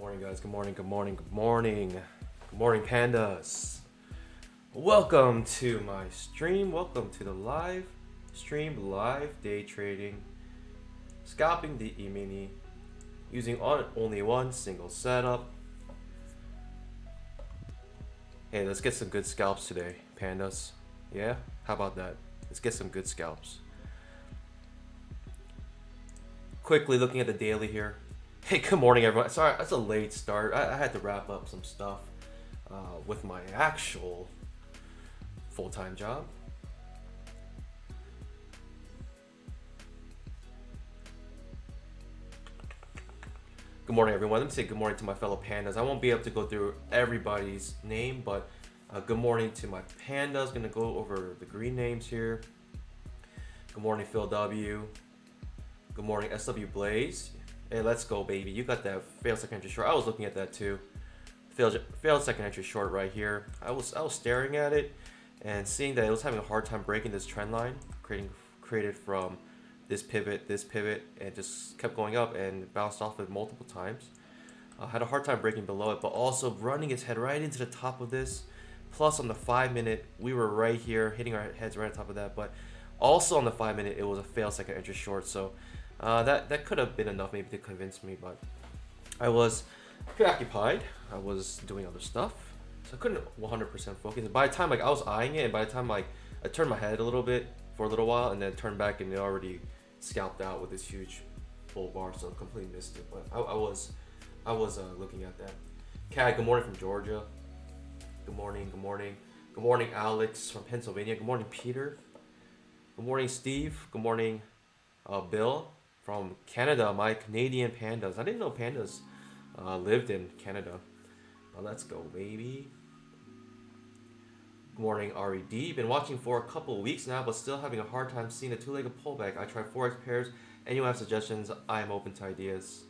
morning, guys. Good morning, good morning, good morning. Good morning, pandas. Welcome to my stream. Welcome to the live stream, live day trading, scalping the E-mini using only one single setup. Hey, let's get some good scalps today, pandas. Yeah? How about that? Let's get some good scalps. Quickly looking at the daily here. Hey, good morning, everyone. Sorry, that's a late start. I had to wrap up some stuff with my actual full-time job. Good morning, everyone. Let me say good morning to my fellow pandas. I won't be able to go through everybody's name, but good morning to my pandas. Gonna go over the green names here. Good morning, Phil W. Good morning, SW Blaze. Hey, let's go, baby. You got that failed second entry short. I was looking at that too. Failed second entry short right here. I was staring at it and seeing that it was having a hard time breaking this trend line created from this pivot, and just kept going up and bounced off it multiple times. Had a hard time breaking below it, but also running its head right into the top of this. Plus on the 5-minute, we were right here, hitting our heads right on top of that. But also on the 5-minute, it was a failed second entry short. So that could have been enough maybe to convince me, but I was preoccupied. I was doing other stuff, so I couldn't 100% focus. By the time I was eyeing it, and by the time I turned my head a little bit for a little while, and then turned back, and it already scalped out with this huge bull bar, so I completely missed it. But I was looking at that. Kat, good morning from Georgia. Good morning, good morning. Good morning, Alex from Pennsylvania. Good morning, Peter. Good morning, Steve. Good morning, Bill from Canada. My Canadian pandas. I didn't know pandas lived in Canada. Let's go, baby. Good morning, RED. Been watching for a couple weeks now, but still having a hard time seeing a two-legged pullback. I tried forex pairs. Anyone have suggestions? I am open to ideas.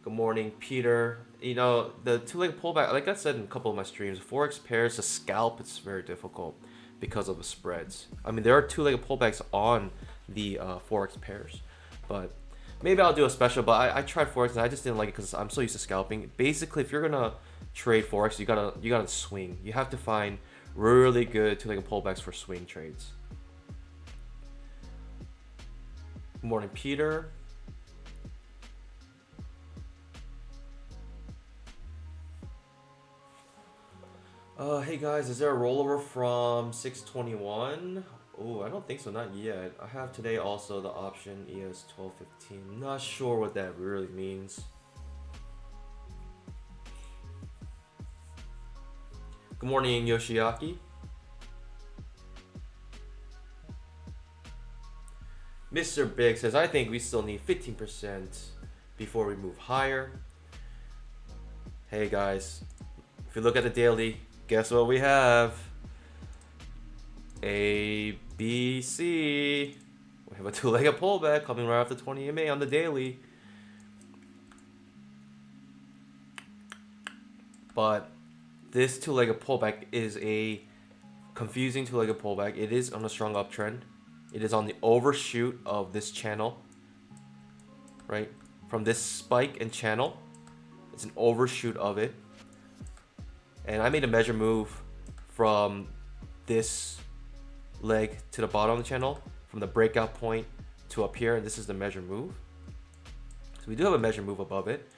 Good morning, Peter. You know, the two-legged pullback, like I said in a couple of my streams, forex pairs to scalp, it's very difficult because of the spreads. I mean, there are two-legged pullbacks on the forex pairs, but maybe I'll do a special. But I tried forex and I just didn't like it because I'm so used to scalping. Basically, if you're gonna trade forex, you gotta swing. You have to find really good two-legged pullbacks for swing trades. Good morning, Peter. Hey guys, is there a rollover from 621? Oh, I don't think so, not yet. I have today also the option ES 1215. Not sure what that really means. Good morning, Yoshiaki. Mr. Big says, I think we still need 15% before we move higher. Hey guys, if you look at the daily, guess what we have? A, B, C. We have a two-legged pullback coming right off the 20 MA on the daily. But this two-legged pullback is a confusing two-legged pullback. It is on a strong uptrend. It is on the overshoot of this channel, right? From this spike and channel, it's an overshoot of it. And I made a measure move from this leg to the bottom of the channel, from the breakout point to up here, and this is the measure move. So we do have a measure move above it.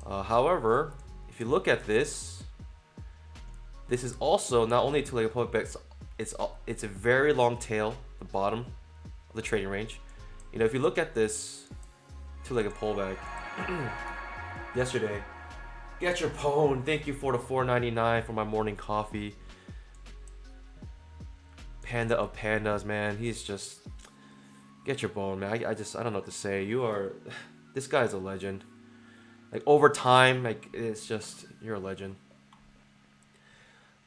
However, if you look at this, this is also not only a two-legged pullback, it's a very long tail, the bottom of the trading range. You know, if you look at this two-legged pullback yesterday, get your pwn. Thank you for the $4.99 for my morning coffee. Panda of pandas, man. He's just, get your bone, man. I don't know what to say. This guy's a legend. Like over time, like it's just, you're a legend.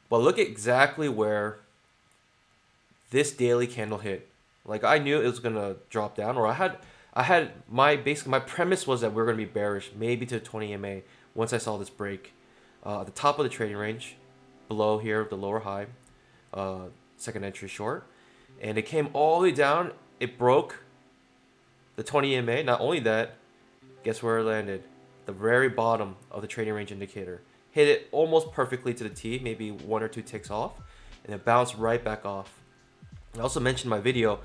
But look exactly where this daily candle hit. Like I knew it was gonna drop down, or I had my premise was that we we're gonna be bearish, maybe to 20 MA. Once I saw this break at the top of the trading range, below here, the lower high, second entry short, and it came all the way down. It broke the 20 MA. Not only that, guess where it landed? the very bottom of the trading range indicator. Hit it almost perfectly to the T, maybe 1 or 2 ticks off, and it bounced right back off. I also mentioned in my video,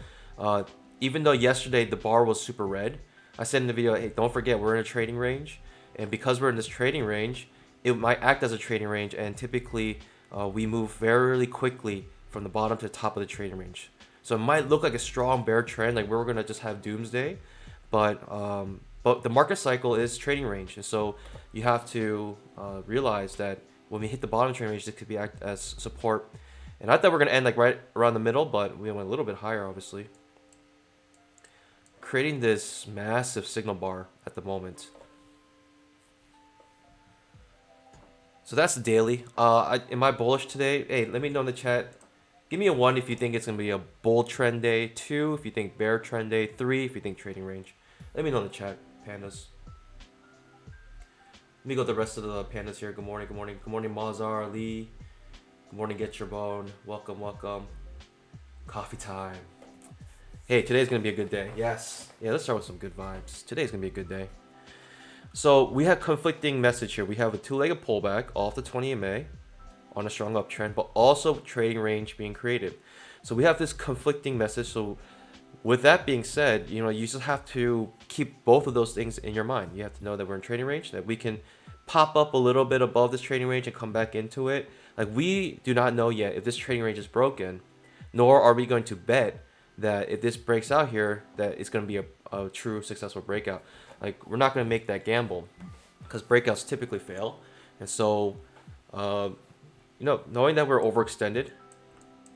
even though yesterday the bar was super red, I said in the video, hey, don't forget we're in a trading range, and because we're in this trading range, it might act as a trading range, and typically we move very quickly from the bottom to the top of the trading range. So it might look like a strong bear trend, like we're gonna just have doomsday, but the market cycle is trading range, and so you have to realize that when we hit the bottom trading range, this could be act as support. And I thought we're gonna end like right around the middle, but we went a little bit higher, obviously, creating this massive signal bar at the moment. So that's the daily. Am I bullish today? Hey, let me know in the chat. Give me a 1 if you think it's going to be a bull trend day. 2 if you think bear trend day. 3 if you think trading range. Let me know in the chat, pandas. Let me go to the rest of the pandas here. Good morning, good morning. Good morning, Mazar, Lee. Good morning, Get Your Bone. Welcome, welcome. Coffee time. Hey, today's going to be a good day. Yes. Yeah, let's start with some good vibes. Today's going to be a good day. So we have conflicting message here. We have a two-legged pullback off the 20 MA on a strong uptrend, but also trading range being created. So we have this conflicting message. So with that being said, you just have to keep both of those things in your mind. You have to know that we're in trading range, that we can pop up a little bit above this trading range and come back into it. Like, we do not know yet if this trading range is broken, nor are we going to bet that if this breaks out here, that it's going to be a true successful breakout. Like, we're not going to make that gamble because breakouts typically fail. And so, knowing that we're overextended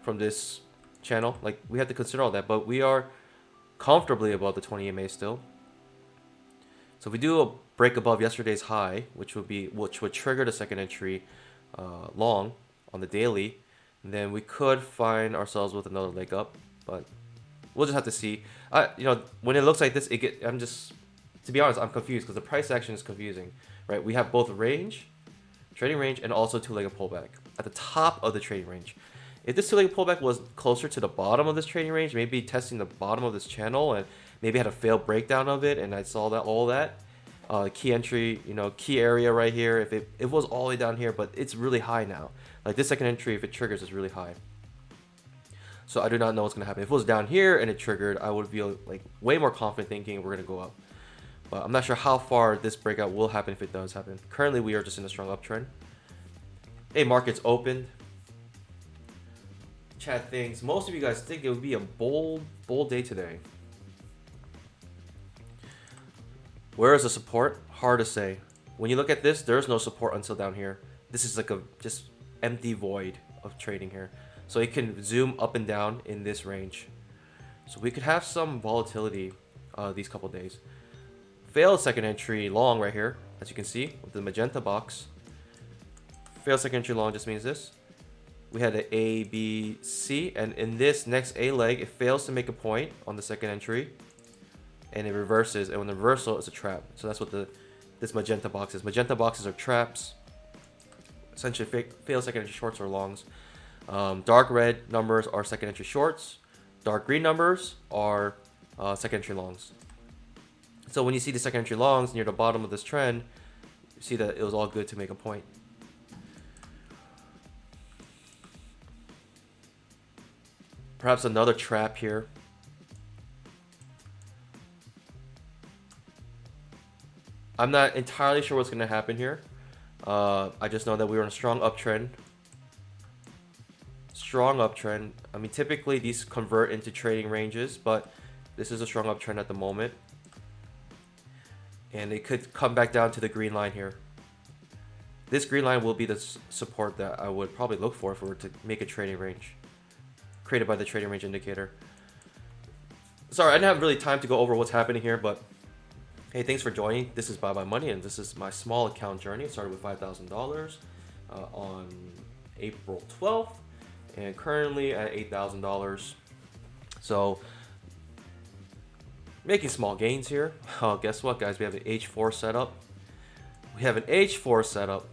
from this channel, like, we have to consider all that, but we are comfortably above the 20 MA still. So if we do a break above yesterday's high, which would trigger the second entry long on the daily, then we could find ourselves with another leg up, but we'll just have to see. When it looks like this, to be honest, I'm confused because the price action is confusing, right? We have both range, trading range, and also two-legged pullback at the top of the trading range. If this two-legged pullback was closer to the bottom of this trading range, maybe testing the bottom of this channel, and maybe had a failed breakdown of it, and I saw that all that key entry, key area right here. If it was all the way down here, but it's really high now. Like, this second entry, if it triggers, is really high. So I do not know what's gonna happen. If it was down here and it triggered, I would feel like way more confident thinking we're gonna go up. But I'm not sure how far this breakout will happen if it does happen. Currently, we are just in a strong uptrend. Hey, markets opened. Chat thinks, most of you guys think it would be a bold day today. Where is the support? Hard to say. When you look at this, there's no support until down here. This is like a just empty void of trading here. So it can zoom up and down in this range. So we could have some volatility these couple days. Failed second entry long right here, as you can see with the magenta box. Failed second entry long just means this. We had an A, B, C, and in this next A leg, it fails to make a point on the second entry, and it reverses. And when the reversal is a trap, so that's what this magenta box is. Magenta boxes are traps. Essentially, failed second entry shorts or longs. Dark red numbers are second entry shorts. Dark green numbers are second entry longs. So when you see the second entry longs near the bottom of this trend, you see that it was all good to make a point. Perhaps another trap here. I'm not entirely sure what's going to happen here. I just know that we were in a strong uptrend. Strong uptrend. I mean, typically these convert into trading ranges, but this is a strong uptrend at the moment. And it could come back down to the green line here. This green line will be the support that I would probably look for if we were to make a trading range created by the trading range indicator. Sorry, I didn't have really time to go over what's happening here, but hey, thanks for joining. This is Buy By Money, and this is my small account journey. It started with $5,000 on April 12th, and currently at $8,000. So making small gains here. Oh, guess what, guys? We have an H4 setup. We have an H4 setup.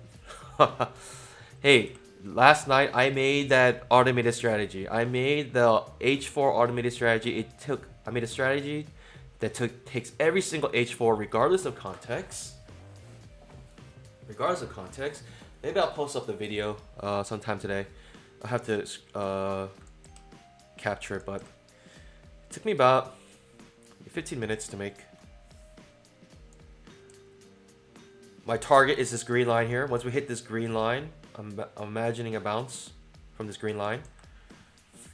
Hey, last night I made that automated strategy. I made the H4 automated strategy. I made a strategy that takes every single H4 regardless of context. regardless of context, maybe I'll post up the video sometime today. I have to capture it, but it took me about 15 minutes to make. My target is this green line here. Once we hit this green line, I'm imagining a bounce from this green line.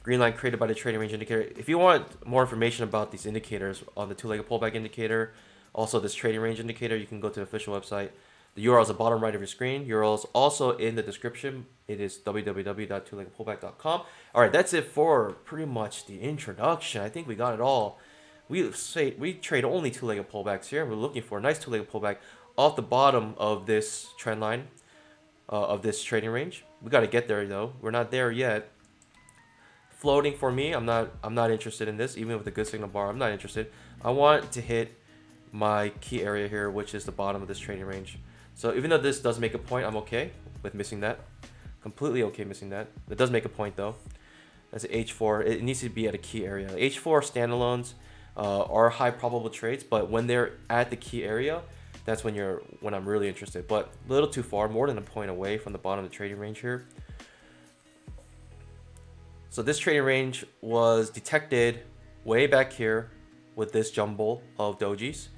Green line created by the trading range indicator. If you want more information about these indicators on the two-legged pullback indicator, also this trading range indicator, you can go to the official website. The URL is at the bottom right of your screen. URL is also in the description. It is www.twoleggedpullback.com. All right, that's it for pretty much the introduction. I think we got it all. We trade only two-legged pullbacks here. We're looking for a nice two-legged pullback off the bottom of this trend line of this trading range. We got to get there though. We're not there yet. Floating for me, I'm not interested in this. Even with a good signal bar, I'm not interested. I want to hit my key area here, which is the bottom of this trading range. So even though this does make a point, I'm okay with missing that. Completely okay missing that. It does make a point though. That's an H4. It needs to be at a key area. H4 standalones are high probable trades, but when they're at the key area, that's when I'm really interested. But a little too far, more than a point away from the bottom of the trading range here. So this trading range was detected way back here with this jumble of dojis,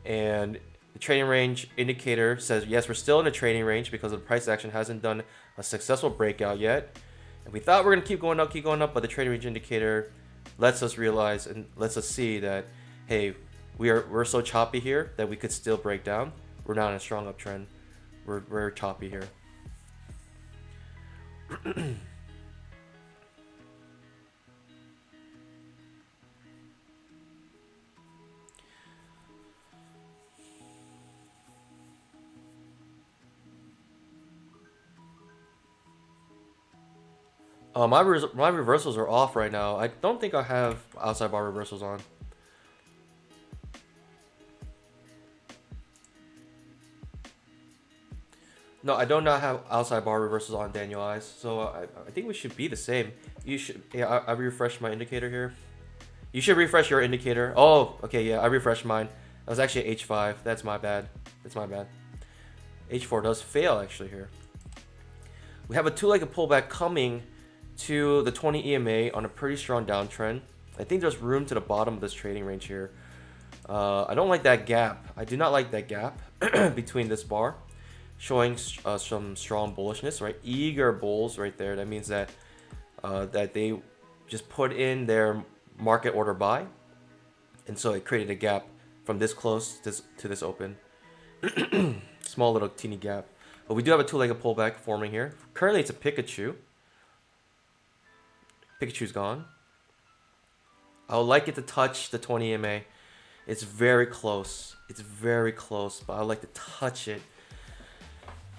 and the trading range indicator says yes, we're still in a trading range because the price action hasn't done a successful breakout yet. And we thought we are gonna keep going up, but the trading range indicator lets us realize and lets us see that, hey, we're so choppy here that we could still break down. We're not in a strong uptrend. We're choppy here. My reversals are off right now. I don't think I have outside bar reversals on. No, I do not have outside bar reversals on, Daniel Eyes. So I think we should be the same. You should. Yeah, I refreshed my indicator here. You should refresh your indicator. Oh, okay, yeah, I refreshed mine. That was actually H5. That's my bad. That's my bad. H4 does fail actually here. We have a two-legged pullback coming to the 20 EMA on a pretty strong downtrend. I think there's room to the bottom of this trading range here. I don't like that gap. I do not like that gap between this bar, showing some strong bullishness, right? Eager bulls right there. That means that that they just put in their market order buy, and so it created a gap from this close to this open. Small little teeny gap. But we do have a two-legged pullback forming here. Currently, it's a Pikachu. Pikachu's gone. I would like it to touch the 20 EMA. It's very close. It's very close, but I would like to touch it.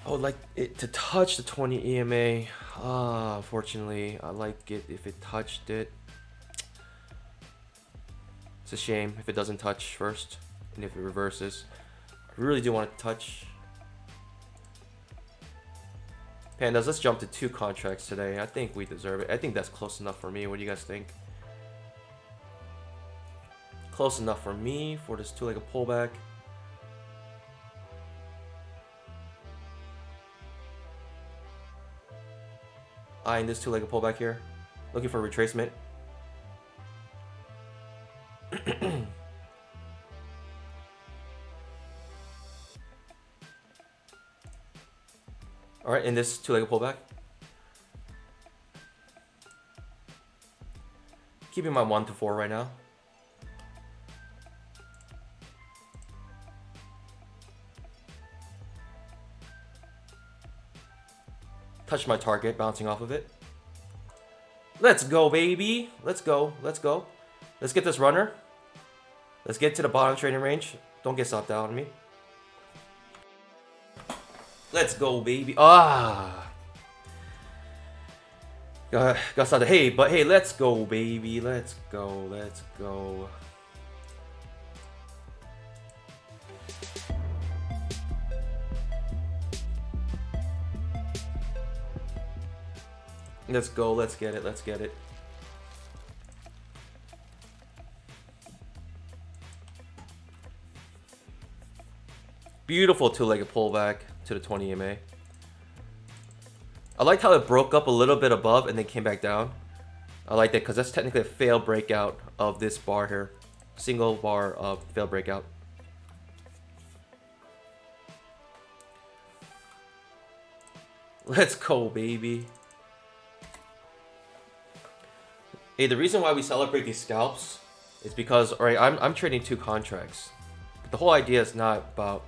I would like it to touch the 20 EMA. Unfortunately, I like it if it touched it. It's a shame if it doesn't touch first and if it reverses. I really do want it to touch. Pandas, let's jump to 2 contracts today. I think we deserve it. I think that's close enough for me. What do you guys think? Close enough for me for this two-legged pullback. Eyeing this two-legged pullback here. Looking for retracement. All right, in this two-legged pullback. Keeping my 1 to 4 right now. Touch my target, bouncing off of it. Let's go, baby. Let's go. Let's go. Let's get this runner. Let's get to the bottom trading range. Don't get stopped out on me. Let's go, baby. Got started. Hey, but hey, let's go, baby. Let's go. Let's go. Let's go. Let's get it. Let's get it. Beautiful two-legged pullback to the 20 EMA. I liked how it broke up a little bit above and then came back down. I like that because that's technically a failed breakout of this bar here. Single bar of failed breakout. Let's go, baby. Hey, the reason why we celebrate these scalps is because, all right, I'm trading 2 contracts. But the whole idea is not about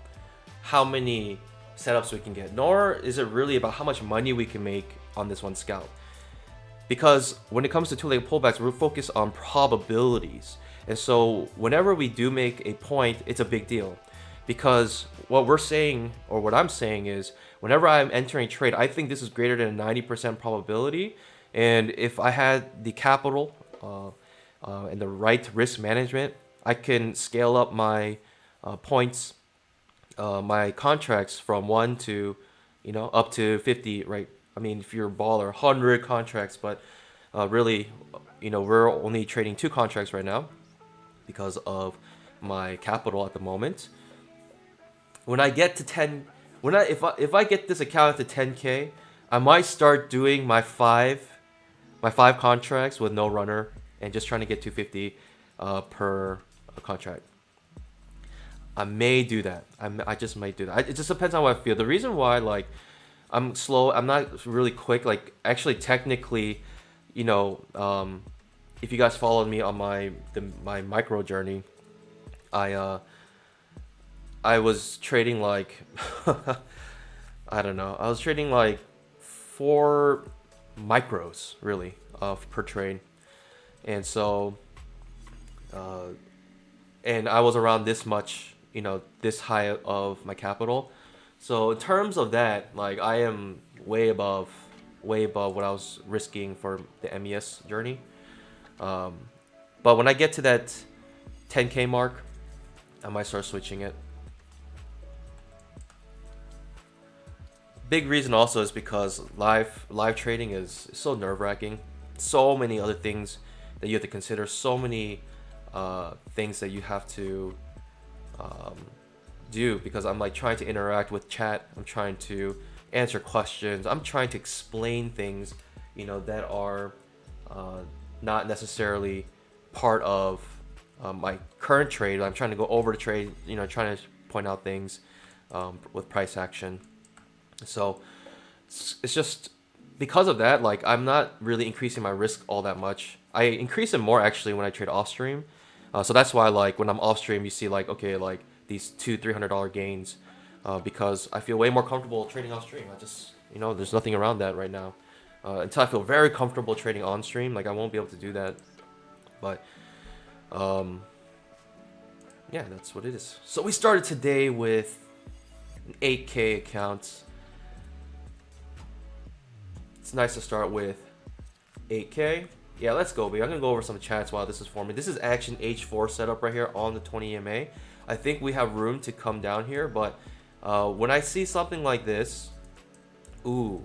how many setups we can get, nor is it really about how much money we can make on this one scalp. Because when it comes to two-legged pullbacks, we're focused on probabilities. And so whenever we do make a point, it's a big deal. Because what we're saying, or what I'm saying is, whenever I'm entering trade, I think this is greater than a 90% probability. And if I had the capital and the right risk management, I can scale up my points, my contracts from 1 to, up to 50, right? I mean, if you're a baller, 100 contracts, but really, we're only trading 2 contracts right now because of my capital at the moment. When I get to 10, if I get this account to 10K, I might start doing my five contracts with no runner and just trying to get 250 per contract. I may do that. I just might do that. It just depends on what I feel. The reason why, like, I'm slow, I'm not really quick. Like, actually, technically, if you guys followed me on my micro journey, I was trading like I don't know. I was trading like 4 micros really per trade, and so and I was around this much, this high of my capital. So in terms of that, like, I am way above what I was risking for the MES journey. But when I get to that 10K mark, I might start switching it. Big reason also is because live trading is so nerve-wracking. So many other things that you have to consider. So many things that you have to do, because I'm like trying to interact with chat. I'm trying to answer questions. I'm trying to explain things, that are not necessarily part of my current trade. I'm trying to go over the trade, trying to point out things with price action. So it's just because of that, like, I'm not really increasing my risk all that much. I increase it more actually when I trade off stream. So that's why, like, when I'm off stream, you see like, okay, like these $200-300 gains, because I feel way more comfortable trading off stream. I just, there's nothing around that right now. Until I feel very comfortable trading on stream, like, I won't be able to do that. But yeah, that's what it is. So we started today with an 8K account. It's nice to start with 8K. Yeah, let's go, baby. I'm gonna go over some chats while this is forming. This is Action H4 setup right here on the 20 EMA. I think we have room to come down here, but when I see something like this, ooh,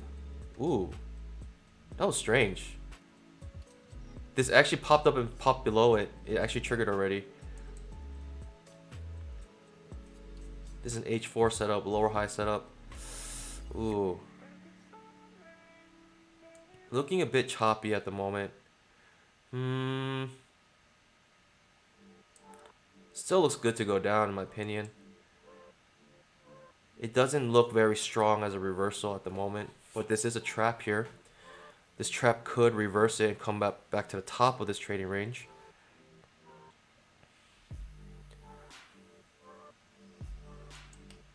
that was strange. This actually popped up and popped below it. It actually triggered already. This is an H4 setup, lower high setup. Ooh. Looking a bit choppy at the moment. Still looks good to go down, in my opinion. It doesn't look very strong as a reversal at the moment, but this is a trap here. This trap could reverse it and come back to the top of this trading range.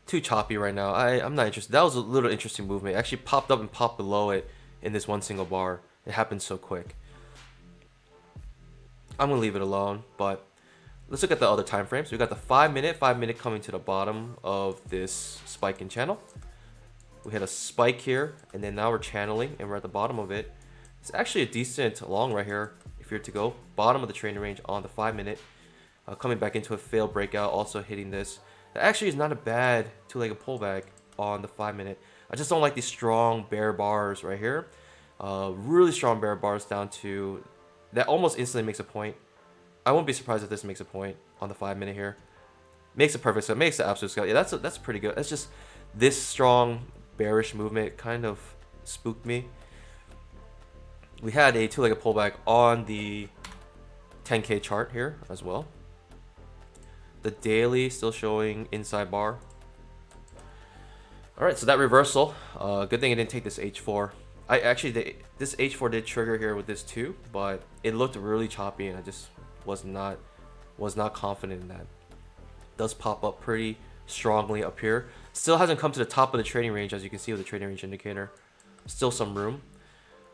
Too choppy right now. I'm not interested. That was a little interesting movement. It actually popped up and popped below it in this one single bar. It happened so quick. I'm gonna leave it alone, but let's look at the other time frames. We got the 5 minute coming to the bottom of this spiking channel. We had a spike here, and then now we're channeling, and we're at the bottom of it. It's actually a decent long right here if you're to go bottom of the trading range on the 5 minute, coming back into a failed breakout, also hitting this. That actually is not a bad two-legged pullback on the 5 minute. I just don't like these strong bear bars right here. Really strong bear bars down to that almost instantly makes a point. I won't be surprised if this makes a point on the 5 minute here. Makes it perfect. So it makes the absolute scale. Yeah, that's pretty good. That's just this strong bearish movement kind of spooked me. We had a two-legged pullback on the 10K chart here as well. The daily still showing inside bar. All right, so that reversal. Good thing I didn't take this H4. I actually this H4 did trigger here with this too, but it looked really choppy, and I just was not confident in that. It does pop up pretty strongly up here. Still hasn't come to the top of the trading range, as you can see with the trading range indicator. Still some room,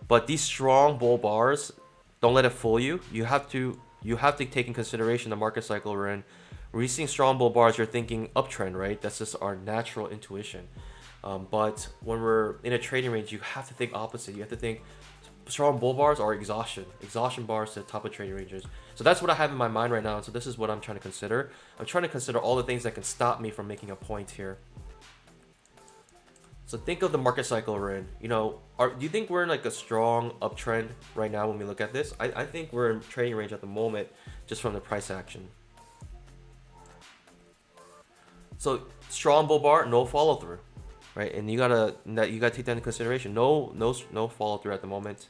but these strong bull bars, don't let it fool you. You have to take in consideration the market cycle we're in. When you're seeing strong bull bars, you're thinking uptrend, right? That's just our natural intuition. But when we're in a trading range, you have to think opposite. You have to think strong bull bars are exhaustion bars to the top of trading ranges. So that's what I have in my mind right now. And so this is what I'm trying to consider. I'm trying to consider all the things that can stop me from making a point here. So think of the market cycle we're in. You know, do you think we're in like a strong uptrend right now when we look at this? I think we're in trading range at the moment just from the price action. So strong bull bar, no follow through, right? And you gotta take that into consideration. No follow through at the moment,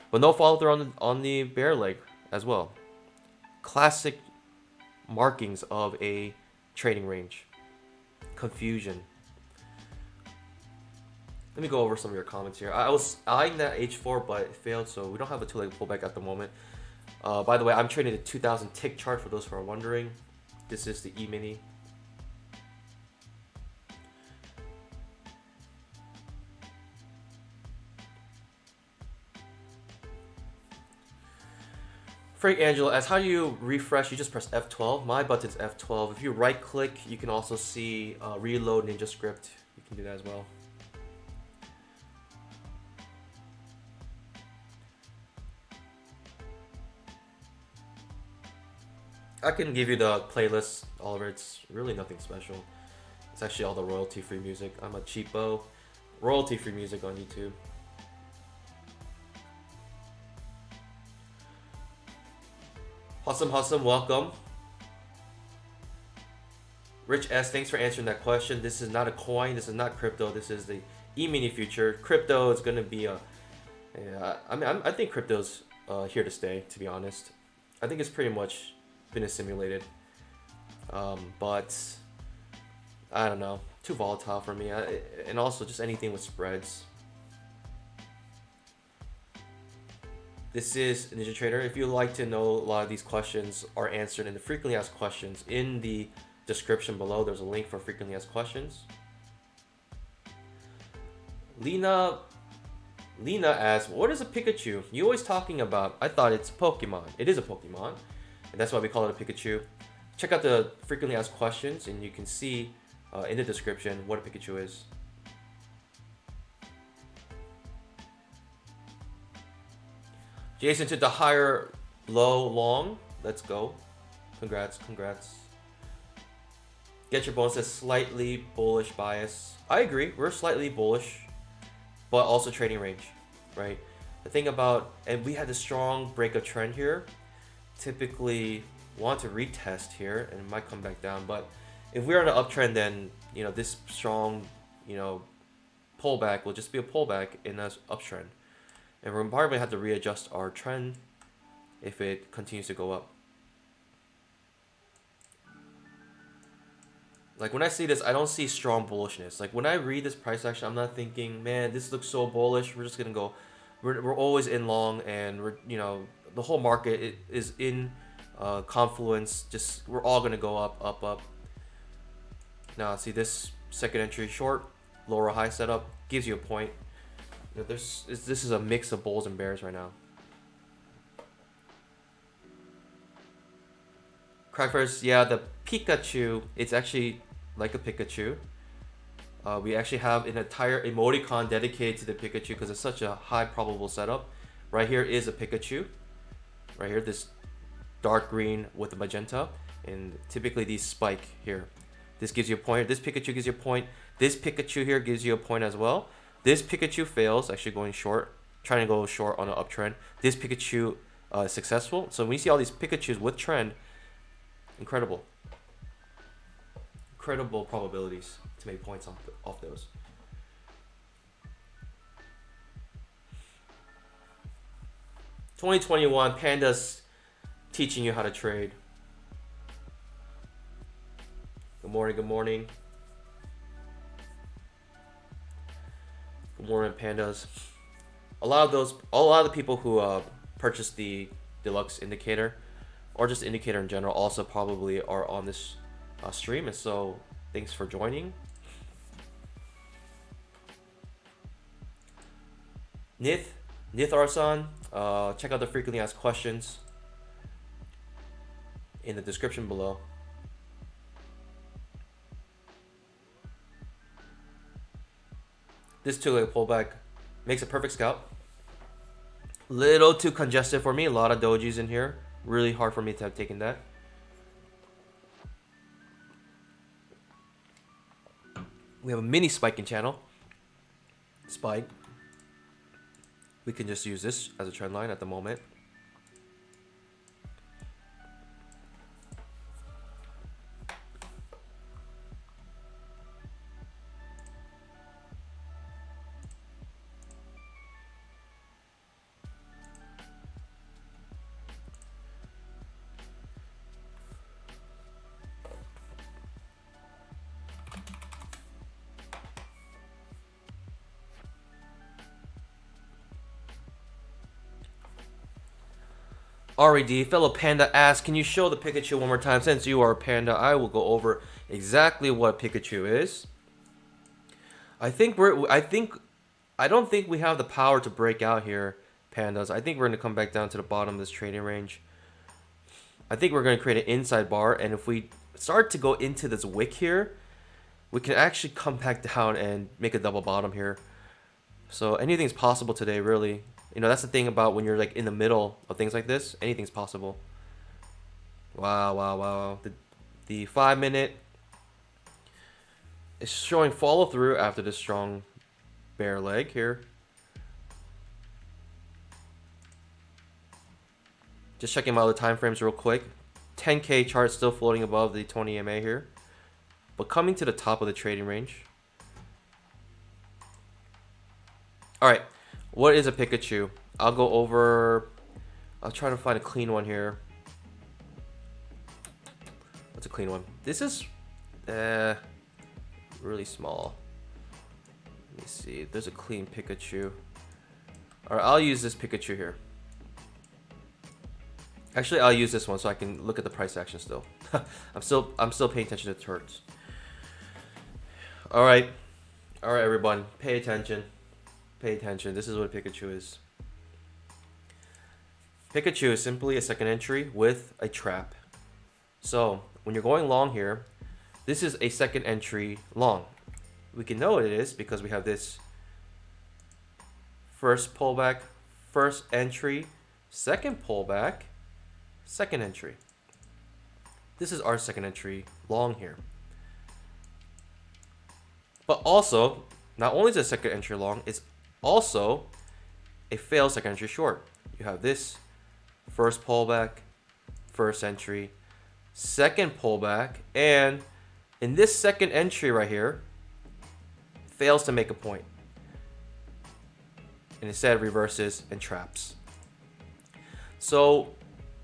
but no follow through on the bear leg as well. Classic markings of a trading range. Confusion. Let me go over some of your comments here. I was eyeing that H4, but it failed, so we don't have a two-legged pullback at the moment. By the way, I'm trading the 2000 tick chart for those who are wondering. This is the E-mini. Frank Angelo asks, how do you refresh? You just press F12. My button's F12. If you right click, you can also see reload Ninja Script. You can do that as well. I can give you the playlist, Oliver. It's really nothing special. It's actually all the royalty-free music. I'm a cheapo. Royalty-free music on YouTube. Hussam, welcome. Rich S, thanks for answering that question. This is not a coin. This is not crypto. This is the E-mini future. Crypto is going to be a... Yeah, I think crypto's here to stay, to be honest. I think it's pretty much been assimilated. But I don't know. Too volatile for me. And also just anything with spreads. This is Ninja Trader. If you'd like to know, a lot of these questions are answered in the frequently asked questions. In the description below, there's a link for frequently asked questions. Lena asks, what is a Pikachu? You always talking about, I thought it's Pokemon. It is a Pokemon, and that's why we call it a Pikachu. Check out the frequently asked questions, and you can see in the description what a Pikachu is. Jason took the higher low long. Let's go. Congrats. Get your bonus says slightly bullish bias. I agree. We're slightly bullish, but also trading range, right? The thing about, and we had a strong break of trend here. Typically want to retest here and it might come back down. But if we're on an uptrend, then, you know, this strong, you know, pullback will just be a pullback in an uptrend. And we're probably have to readjust our trend if it continues to go up. Like when I see this, I don't see strong bullishness. Like when I read this price action, I'm not thinking, man, this looks so bullish. We're just gonna go. We're always in long, and we're, you know, the whole market is in confluence. Just we're all gonna go up. Now see this second entry short, lower high setup gives you a point. This is a mix of bulls and bears right now. Crackers, yeah, the Pikachu, it's actually like a Pikachu. We actually have an entire emoticon dedicated to the Pikachu because it's such a high probable setup. Right here is a Pikachu. Right here, this dark green with the magenta. And typically these spike here. This gives you a point. This Pikachu gives you a point. This Pikachu here gives you a point as well. This Pikachu fails, actually going short, trying to go short on an uptrend. This Pikachu is successful. So when you see all these Pikachus with trend, incredible. credible probabilities to make points off those. $2021 Pandas teaching you how to trade. Good morning, good morning. Good morning, Pandas. A lot of the people who purchased the deluxe indicator or just indicator in general also probably are on this stream, and so thanks for joining. Nith Arsan, check out the frequently asked questions in the description below. This two-leg pullback makes a perfect scalp. Little too congested for me. A lot of dojis in here. Really hard for me to have taken that. We have a mini spiking channel. Spike. We can just use this as a trend line at the moment. RED, fellow Panda asks, can you show the Pikachu one more time? Since you are a Panda, I will go over exactly what Pikachu is. I don't think we have the power to break out here, Pandas. I think we're going to come back down to the bottom of this trading range. I think we're going to create an inside bar, and if we start to go into this wick here, we can actually come back down and make a double bottom here. So anything's possible today, really. You know, that's the thing about when you're like in the middle of things like this. Anything's possible. Wow, wow, wow. The 5 minute is showing follow through after this strong bear leg here. Just checking out the time frames real quick. 10K chart still floating above the 20 MA here, but coming to the top of the trading range. All right. What is a Pikachu? I'll try to find a clean one here. What's a clean one? This is really small. Let me see. There's a clean Pikachu. All right, I'll use this Pikachu here. Actually, I'll use this one so I can look at the price action still. I'm still paying attention to the charts. All right, everyone, pay attention. Pay attention. This is what Pikachu is. Pikachu is simply a second entry with a trap. So when you're going long here, this is a second entry long. We can know what it is because we have this first pullback, first entry, second pullback, second entry. This is our second entry long here. But also, not only is it a second entry long, it's also a failed second entry short. You have this first pullback, first entry, second pullback, and in this second entry right here, fails to make a point. And instead reverses and traps. So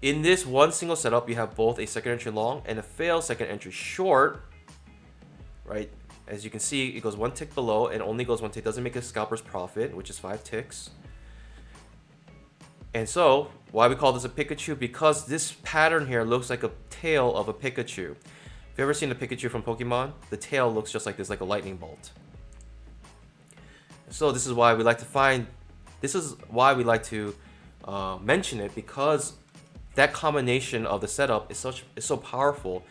in this one single setup, you have both a second entry long and a failed second entry short, right? As you can see, it goes one tick below and only goes one tick. Doesn't make a scalper's profit, which is 5 ticks. And so, why we call this a Pikachu? Because this pattern here looks like a tail of a Pikachu. If you've ever seen a Pikachu from Pokemon, the tail looks just like this, like a lightning bolt. So this is why we like to mention it, because that combination of the setup is so powerful.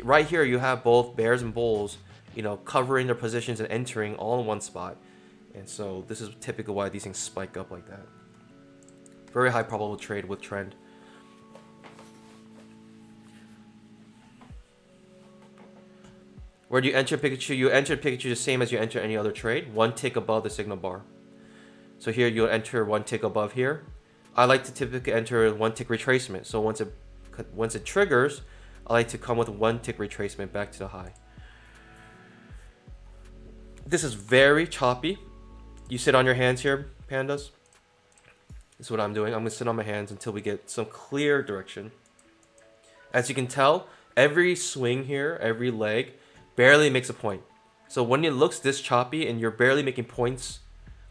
Right here, you have both bears and bulls, you know, covering their positions and entering all in one spot. And so this is typically why these things spike up like that. Very high probable trade with trend. Where do you enter Pikachu? You enter Pikachu the same as you enter any other trade, one tick above the signal bar. So here you'll enter one tick above here. I like to typically enter one tick retracement. So once it triggers, I like to come with one tick retracement back to the high. This is very choppy. You sit on your hands here, pandas. This is what I'm doing. I'm gonna sit on my hands until we get some clear direction. As you can tell, every swing here, every leg, barely makes a point. So when it looks this choppy and you're barely making points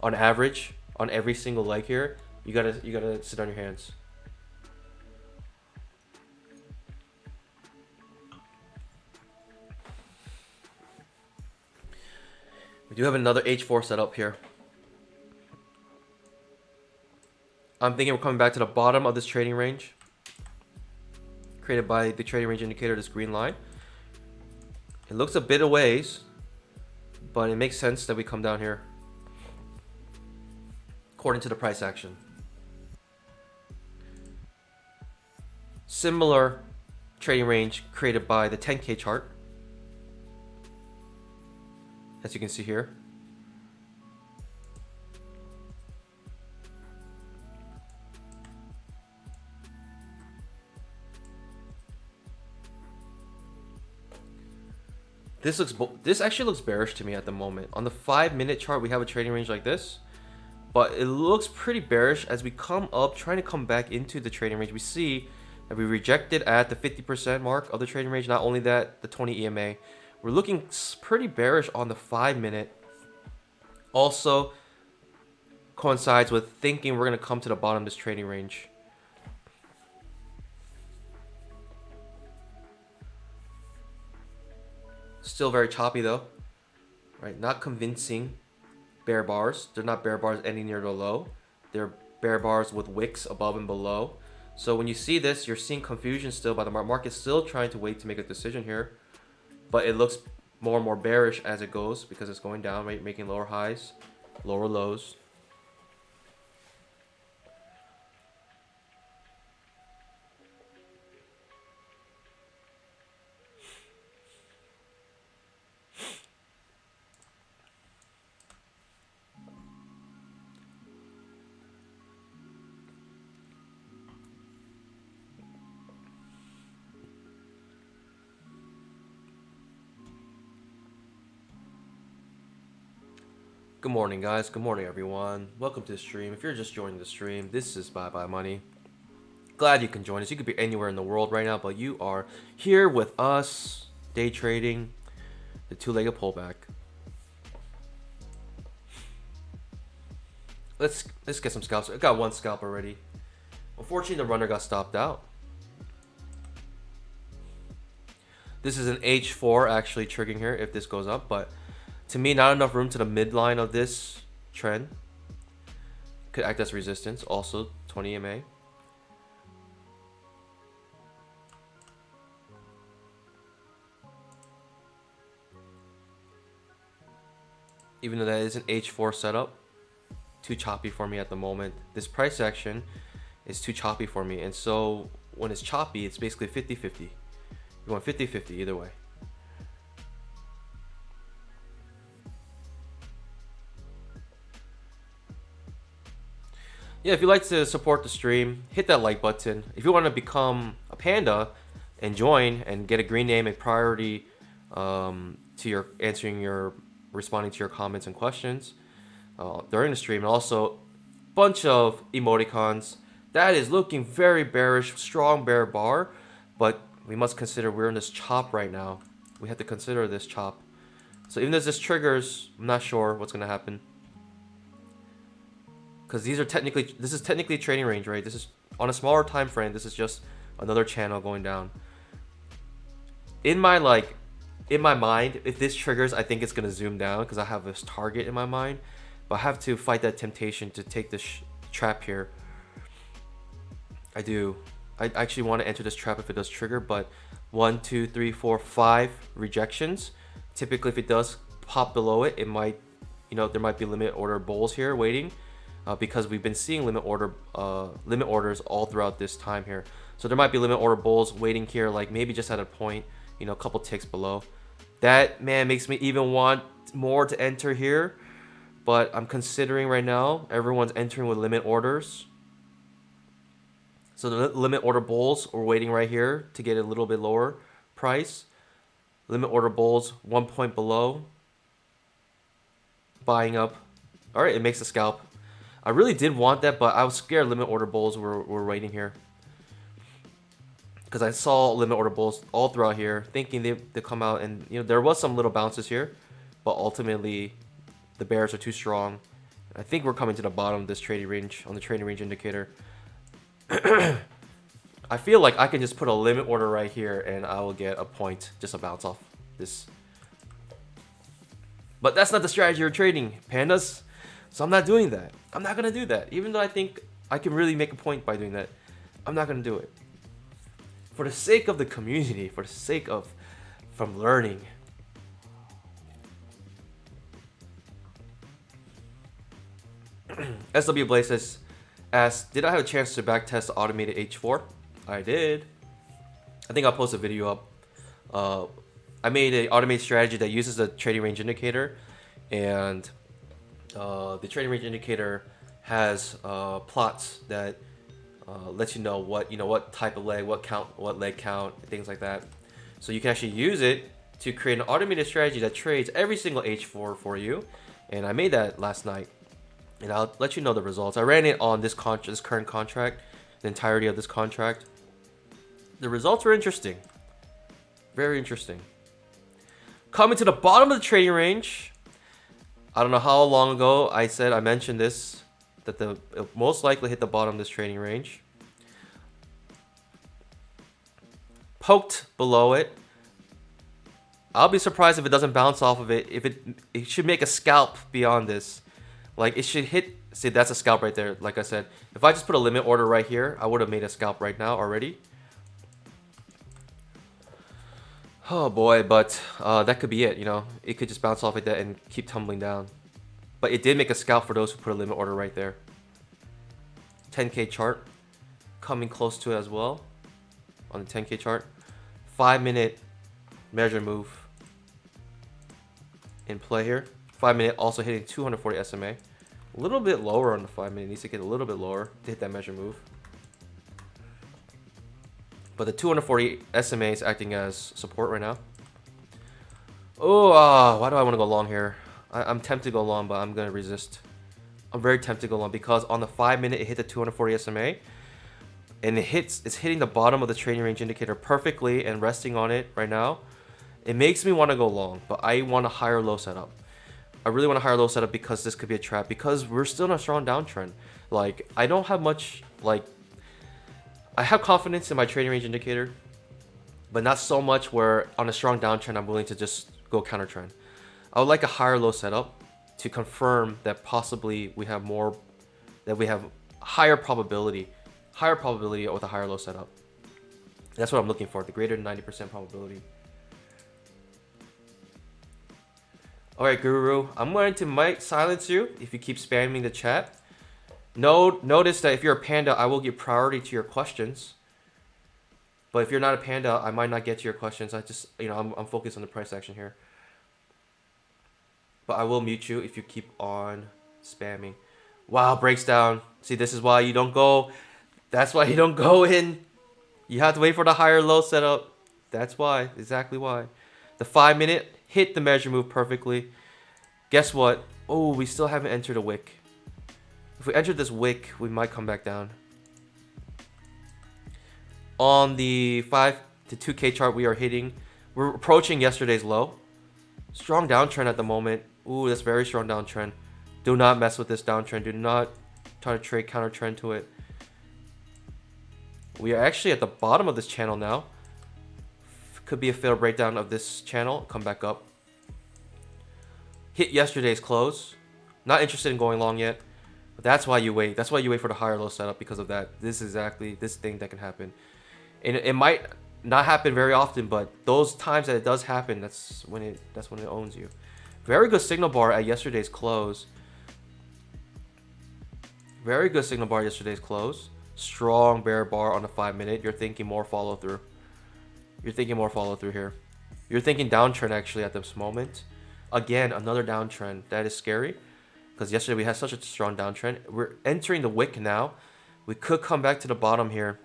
on average on every single leg here, you gotta sit on your hands. We do have another H4 setup here. I'm thinking we're coming back to the bottom of this trading range, created by the trading range indicator, this green line. It looks a bit a ways, but it makes sense that we come down here according to the price action. Similar trading range created by the 10K chart, as you can see here. This actually looks bearish to me at the moment. On the 5-minute chart, we have a trading range like this, but it looks pretty bearish as we come up, trying to come back into the trading range. We see that we rejected at the 50% mark of the trading range. Not only that, the 20 EMA. We're looking pretty bearish on the 5-minute. Also coincides with thinking we're going to come to the bottom of this trading range. Still very choppy though, right? Not convincing bear bars. They're not bear bars ending near the low. They're bear bars with wicks above and below. So when you see this, you're seeing confusion still by the market. Still trying to wait to make a decision here, but it looks more and more bearish as it goes because it's going down, right? Making lower highs, lower lows. Good morning, guys. Good morning, everyone. Welcome to the stream. If you're just joining the stream, this is Bye Bye Money. Glad you can join us. You could be anywhere in the world right now, but you are here with us, day trading, the two-legged pullback. Let's get some scalps. I got one scalp already. Unfortunately, the runner got stopped out. This is an H4 actually triggering here if this goes up, but to me, not enough room to the midline of this trend. Could act as resistance. Also, 20 EMA. Even though that is an H4 setup, too choppy for me at the moment. This price action is too choppy for me. And so when it's choppy, it's basically 50-50. You want 50-50 either way. Yeah, if you'd like to support the stream, hit that like button. If you want to become a panda and join and get a green name and priority to your responding to your comments and questions during the stream, and also a bunch of emoticons. That is looking very bearish, strong bear bar, but we must consider we're in this chop right now. We have to consider this chop. So even as this triggers, I'm not sure what's going to happen. Because this is technically a trading range, right? This is on a smaller time frame. This is just another channel going down. In my mind, if this triggers, I think it's gonna zoom down because I have this target in my mind. But I have to fight that temptation to take this trap here. I do. I actually want to enter this trap if it does trigger, but 1, 2, 3, 4, 5 rejections. Typically, if it does pop below it, it might, there might be limit order bulls here waiting. Because we've been seeing limit orders all throughout this time here. So there might be limit order bulls waiting here, like maybe just at a point, a couple ticks below. That, man, makes me even want more to enter here. But I'm considering right now, everyone's entering with limit orders. So the limit order bulls are waiting right here to get a little bit lower price. Limit order bulls 1 point below. Buying up. All right, it makes a scalp. I really did want that, but I was scared limit order bulls were waiting here. Because I saw limit order bulls all throughout here, thinking they come out, and there was some little bounces here, but ultimately the bears are too strong. I think we're coming to the bottom of this trading range on the trading range indicator. I feel like I can just put a limit order right here and I will get a point, just a bounce off this. But that's not the strategy you're trading, pandas. So I'm not doing that. I'm not gonna do that. Even though I think I can really make a point by doing that, I'm not gonna do it. For the sake of the community, for the sake of from learning. SW Blaze says, did I have a chance to backtest automated H4? I did. I think I'll post a video up. I made an automated strategy that uses the trading range indicator, and the trading range indicator has plots that lets you know what type of leg, what leg count, things like that. So you can actually use it to create an automated strategy that trades every single H4 for you. And I made that last night, and I'll let you know the results. I ran it on this current contract, the entirety of this contract. The results were interesting, very interesting. Coming to the bottom of the trading range. I don't know how long ago I mentioned this, that it'll most likely hit the bottom of this trading range. Poked below it. I'll be surprised if it doesn't bounce off of it. It should make a scalp beyond this. Like it should hit. See, that's a scalp right there. Like I said, if I just put a limit order right here, I would have made a scalp right now already. Oh boy, but that could be it. It could just bounce off like that and keep tumbling down. But it did make a scalp for those who put a limit order right there. 10K chart coming close to it as well on the 10K chart. 5-minute measure move in play here. 5-minute also hitting 240 SMA. A little bit lower on the 5-minute. Needs to get a little bit lower to hit that measure move. But the 240 SMA is acting as support right now. Oh, why do I want to go long here? I'm tempted to go long, but I'm going to resist. I'm very tempted to go long because on the 5-minute, it hit the 240 SMA. And it's hitting the bottom of the trading range indicator perfectly and resting on it right now. It makes me want to go long, but I want a higher low setup. I really want a higher low setup because this could be a trap, because we're still in a strong downtrend. Like, I don't have much, I have confidence in my trading range indicator, but not so much where on a strong downtrend I'm willing to just go counter trend. I would like a higher low setup to confirm that possibly we have higher probability with a higher low setup. That's what I'm looking for, the greater than 90% probability. Alright, Guru, I'm going to silence you if you keep spamming the chat. Notice that if you're a panda, I will give priority to your questions. But if you're not a panda, I might not get to your questions. I'm focused on the price action here. But I will mute you if you keep on spamming. Wow, breaks down. See, this is why you don't go. That's why you don't go in. You have to wait for the higher low setup. That's why. Exactly why. The 5-minute hit the measure move perfectly. Guess what? Oh, we still haven't entered a wick. If we enter this wick, we might come back down. On the 5 to 2K chart, we're approaching yesterday's low. Strong downtrend at the moment. Ooh, that's very strong downtrend. Do not mess with this downtrend. Do not try to trade counter trend to it. We are actually at the bottom of this channel now. Could be a failed breakdown of this channel. Come back up. Hit yesterday's close. Not interested in going long yet. But that's why you wait. That's why you wait for the higher low setup, because of that. This is exactly this thing that can happen. And it might not happen very often, but those times that it does happen, that's when it owns you. Very good signal bar at yesterday's close. Very good signal bar yesterday's close. Strong bear bar on the 5-minute. You're thinking more follow through. You're thinking more follow through here. You're thinking downtrend actually at this moment. Again, another downtrend. That is scary, because yesterday we had such a strong downtrend. We're entering the wick now. We could come back to the bottom here.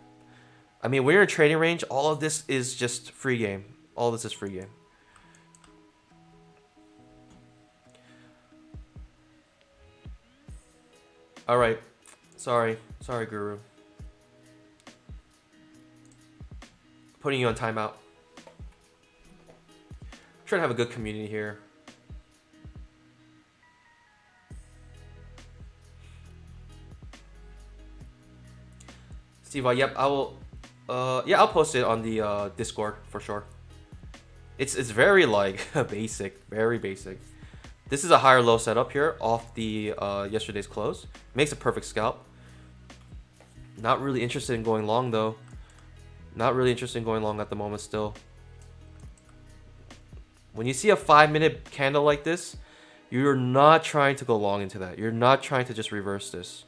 I mean, when you're in trading range, all of this is just free game. All this is free game. All right. Sorry, Guru. Putting you on timeout. Trying to have a good community here. Steve, yep, I will. Yeah, I'll post it on the Discord for sure. It's very like basic, very basic. This is a higher low setup here off the yesterday's close. Makes a perfect scalp. Not really interested in going long though. Not really interested in going long at the moment still. When you see a 5-minute candle like this, you're not trying to go long into that. You're not trying to just reverse this.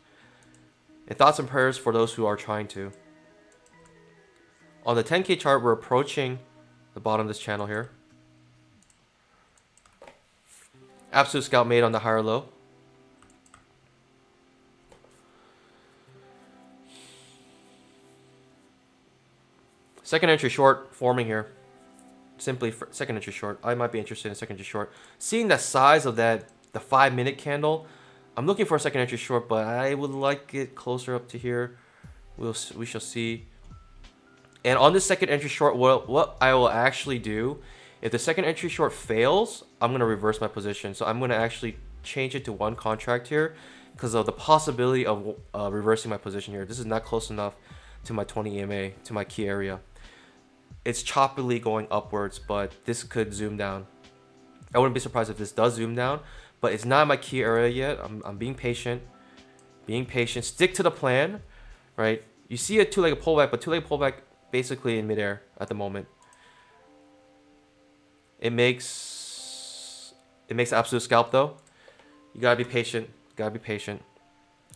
And thoughts and prayers for those who are trying to. On the 10K chart, we're approaching the bottom of this channel here. Absolute scalp made on the higher low. Second entry short forming here. Simply for second entry short. I might be interested in second entry short. Seeing the size of that, the 5-minute candle, I'm looking for a second entry short, but I would like it closer up to here. We shall see. And on this second entry short, what I will actually do, if the second entry short fails, I'm going to reverse my position. So I'm going to actually change it to one contract here because of the possibility of reversing my position here. This is not close enough to my 20 EMA, to my key area. It's choppily going upwards, but this could zoom down. I wouldn't be surprised if this does zoom down, but it's not my key area yet. I'm being patient. Being patient. Stick to the plan, right? You see a two-legged pullback, but two-legged pullback basically in midair at the moment. It makes absolute scalp though. You gotta be patient. Gotta be patient.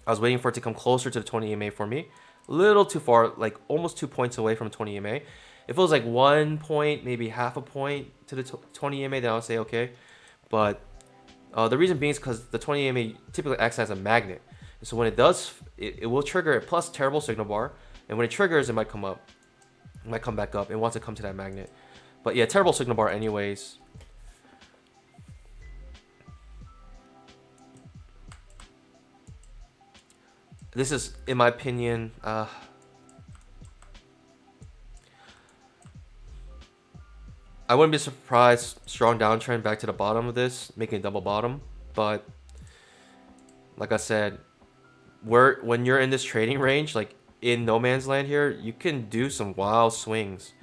I was waiting for it to come closer to the 20 EMA for me. A little too far, like almost 2 points away from 20 EMA. If it was like 1 point, maybe half a point to the 20 EMA, then I would say okay. But the reason being is because the 20 EMA typically acts as a magnet. So when it does, it will trigger it plus terrible signal bar. And when it triggers, it might come up. It might come back up. It wants to come to that magnet. But yeah, terrible signal bar anyways. This is, in my opinion, I wouldn't be surprised, strong downtrend back to the bottom of this, making a double bottom. But like I said, when you're in this trading range, like in no man's land here, you can do some wild swings.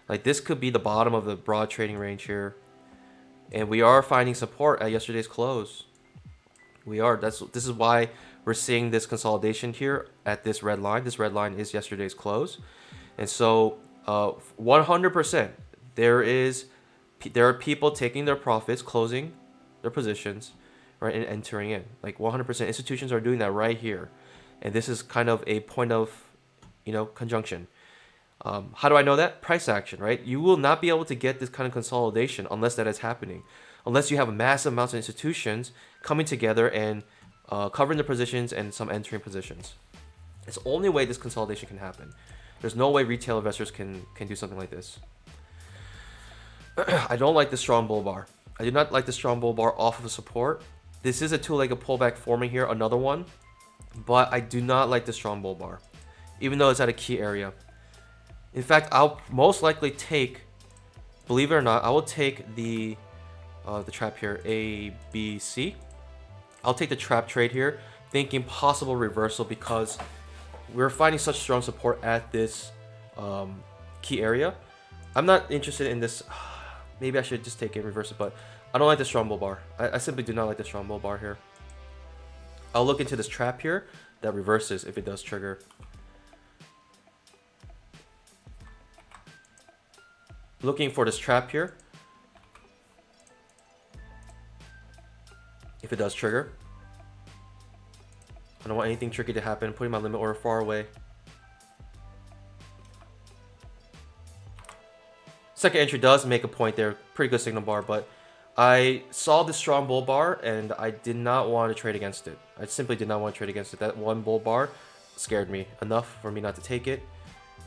Like this could be the bottom of the broad trading range here. And we are finding support at yesterday's close. We are. This is why we're seeing this consolidation here at this red line. This red line is yesterday's close. And so 100%. There are people taking their profits, closing their positions, right, and entering in. Like 100%, institutions are doing that right here, and this is kind of a point of, conjunction. How do I know that? Price action, right? You will not be able to get this kind of consolidation unless that is happening, unless you have massive amounts of institutions coming together and covering their positions and some entering positions. It's the only way this consolidation can happen. There's no way retail investors can do something like this. I don't like the strong bull bar. I do not like the strong bull bar off of a support. This is a two-legged pullback forming here, another one. But I do not like the strong bull bar, even though it's at a key area. In fact, I'll most likely take, believe it or not, I will take the trap here, A, B, C. I'll take the trap trade here, thinking possible reversal because we're finding such strong support at this key area. I'm not interested in this. Maybe I should just take it and reverse it, but I don't like the strong bull bar. I simply do not like the strong bull bar here. I'll look into this trap here that reverses if it does trigger. Looking for this trap here. If it does trigger. I don't want anything tricky to happen. Putting my limit order far away. Second entry does make a point there. Pretty good signal bar, but I saw this strong bull bar and I did not want to trade against it. I simply did not want to trade against it. That one bull bar scared me enough for me not to take it.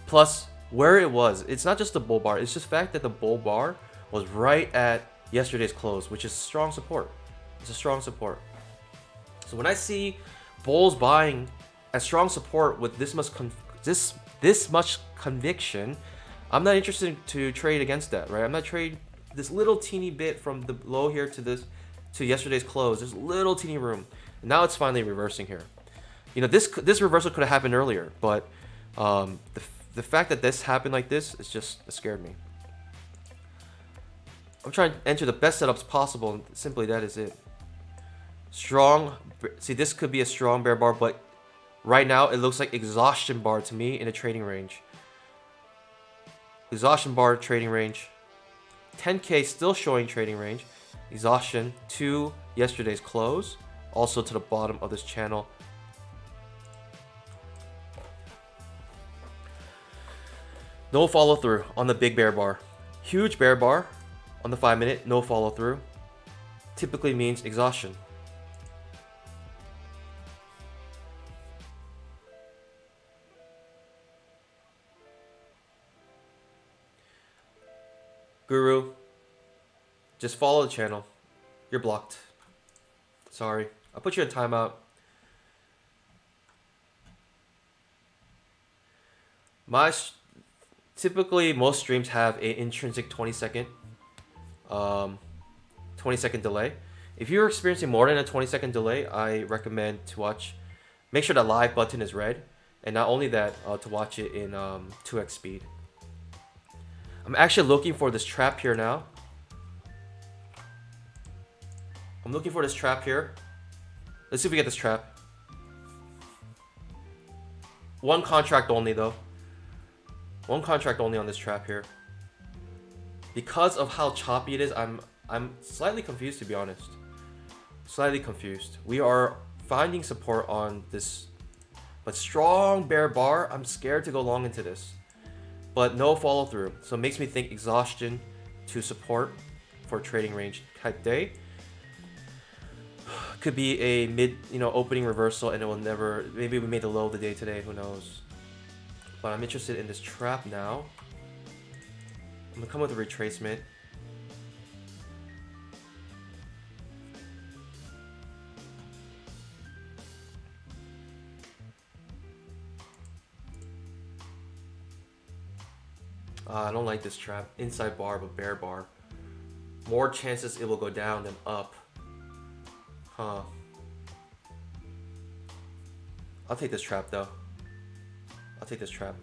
Plus, where it was. It's not just the bull bar. It's just the fact that the bull bar was right at yesterday's close, which is strong support. It's a strong support. So when I see bulls buying at strong support with this much conviction, I'm not interested to trade against that, right? I'm not trading this little teeny bit from the low here to yesterday's close. There's little teeny room. And now it's finally reversing here. You know, this reversal could have happened earlier, but the fact that this happened like this is just, it scared me. I'm trying to enter the best setups possible, and simply that is it. Strong, see, this could be a strong bear bar, but right now it looks like exhaustion bar to me in a trading range. Exhaustion bar trading range. 10K still showing trading range. Exhaustion to yesterday's close, also to the bottom of this channel. No follow through on the big bear bar. Huge bear bar on the 5-minute, no follow through. Typically means exhaustion. Guru, just follow the channel. You're blocked. Sorry. I'll put you in timeout. Typically, most streams have an intrinsic 20-second delay. If you're experiencing more than a 20-second delay, I recommend to watch. Make sure the live button is red, and not only that, to watch it in 2x speed. I'm actually looking for this trap here now. I'm looking for this trap here. Let's see if we get this trap. One contract only though. One contract only on this trap here. Because of how choppy it is, I'm slightly confused, to be honest. Slightly confused. We are finding support on this, but strong bear bar. I'm scared to go long into this. But no follow through. So it makes me think exhaustion to support for trading range type day. Could be a mid, opening reversal, and it will never, maybe we made the low of the day today, who knows. But I'm interested in this trap now. I'm gonna come with a retracement. I don't like this trap. Inside bar, but bear bar. More chances it will go down than up. Huh. I'll take this trap though. I'll take this trap.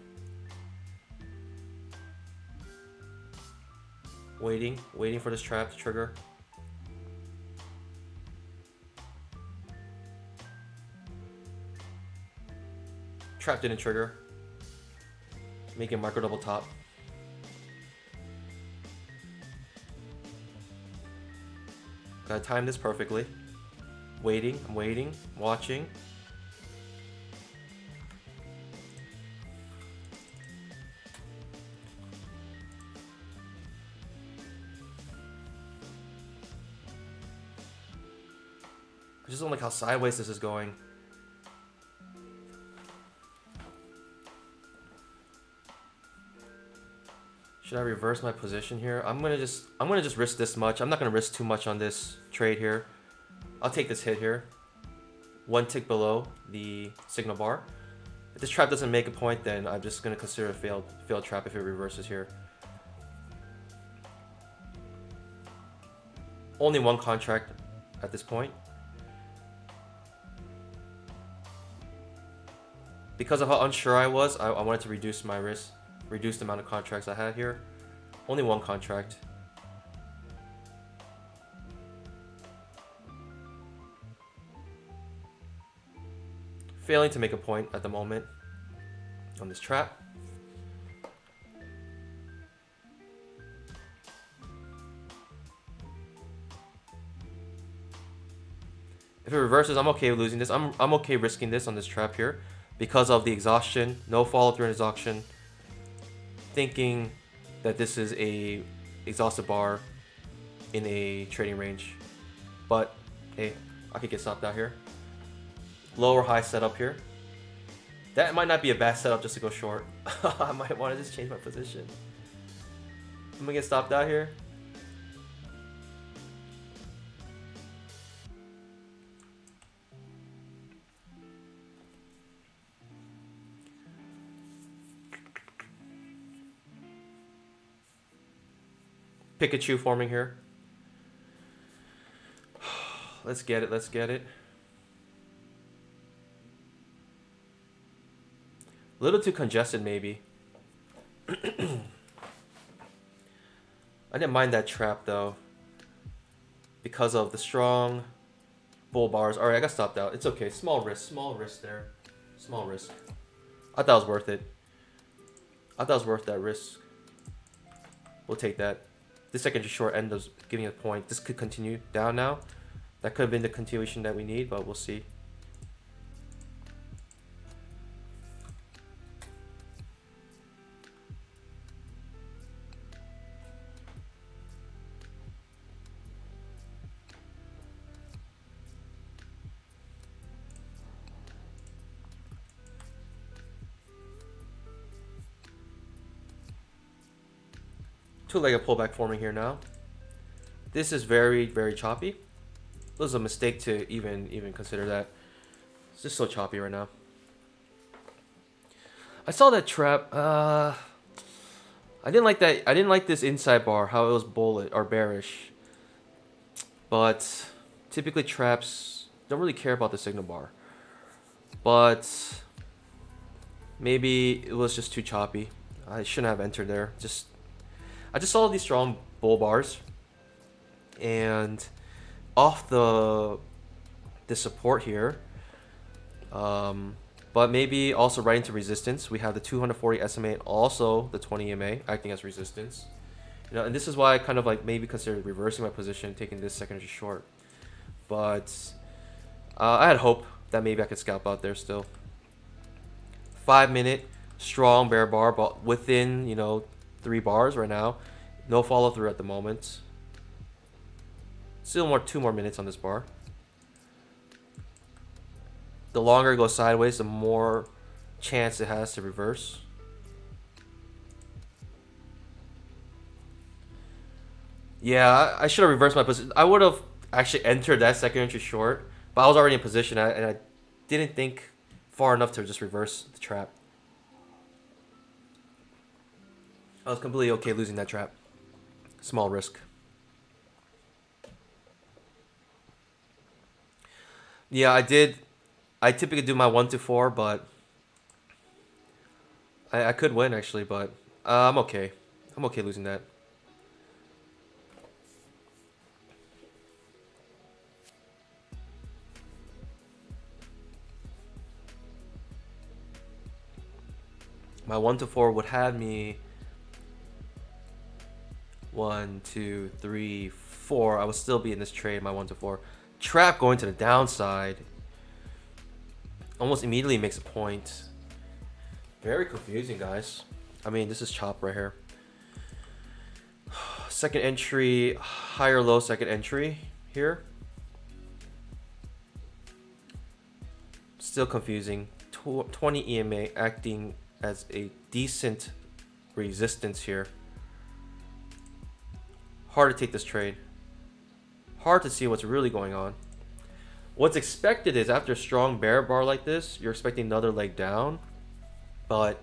Waiting for this trap to trigger. Trap didn't trigger. Making micro double top. Gotta time this perfectly. I'm waiting, watching. I just don't like how sideways this is going. Should I reverse my position here? I'm gonna just risk this much. I'm not gonna risk too much on this trade here. I'll take this hit here. One tick below the signal bar. If this trap doesn't make a point, then I'm just gonna consider a failed trap if it reverses here. Only one contract at this point. Because of how unsure I was, I wanted to reduce my risk, reduce the amount of contracts I had here. Only one contract. Failing to make a point at the moment on this trap. If it reverses, I'm okay with losing this. I'm okay risking this on this trap here because of the exhaustion, no follow through in exhaustion. Thinking that this is a exhausted bar in a trading range, but hey, I could get stopped out here. Low or high setup here. That might not be a bad setup just to go short. I might want to just change my position. I'm gonna get stopped out here. Pikachu forming here. Let's get it, let's get it. A little too congested maybe. I didn't mind that trap though, because of the strong bull bars. Alright, I got stopped out. It's okay. Small risk there. Small risk. I thought it was worth it. I thought it was worth that risk. We'll take that. This secondary short end up giving a point. This could continue down now. That could have been the continuation that we need, but we'll see. Two-legged pullback forming here now. This is very, very choppy. It was a mistake to even consider that. It's just so choppy right now. I saw that trap. I didn't like that. I didn't like this inside bar, how it was bullet or bearish. But typically traps don't really care about the signal bar. But maybe it was just too choppy. I shouldn't have entered there. I just saw these strong bull bars, and off the support here, but maybe also right into resistance. We have the 240 SMA and also the 20 EMA acting as resistance. You know, and this is why I kind of like maybe considered reversing my position, taking this secondary short. But I had hope that maybe I could scalp out there still. 5-minute strong bear bar, but within 3 bars right now. No follow through at the moment. Still 2 more minutes on this bar. The longer it goes sideways, the more chance it has to reverse. Yeah, I should have reversed my position. I would have actually entered that second entry short, but I was already in position and I didn't think far enough to just reverse the trap. I was completely okay losing that trap. Small risk. Yeah, I did. I typically do my 1 to 4, but I could win actually, but I'm okay. I'm okay losing that. My 1 to 4 would have me 1, 2, 3, 4. I would still be in this trade, my 1 to 4. Trap going to the downside almost immediately makes a point. Very confusing, guys. I mean, this is chop right here. Second entry, higher low second entry here. Still confusing. 20 EMA acting as a decent resistance here. Hard to take this trade. Hard to see what's really going on. What's expected is after a strong bear bar like this, you're expecting another leg down. But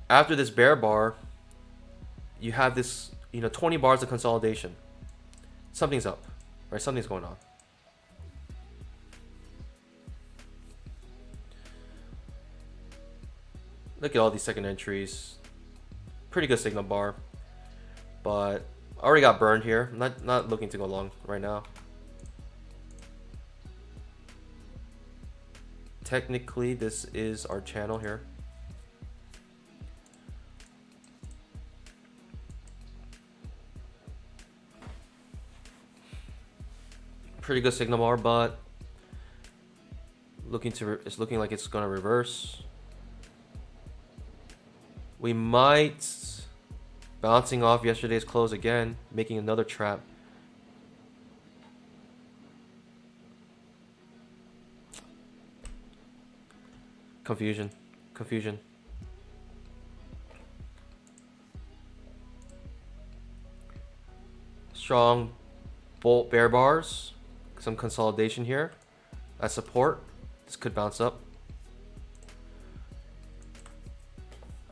after this bear bar, you have this, 20 bars of consolidation. Something's up, right? Something's going on. Look at all these second entries. Pretty good signal bar, but I already got burned here. I'm not looking to go long right now. Technically, this is our channel here. Pretty good signal bar, but it's looking like it's gonna reverse. We might bouncing off yesterday's close again, making another trap. Confusion. Strong bolt bear bars. Some consolidation here. At support. This could bounce up.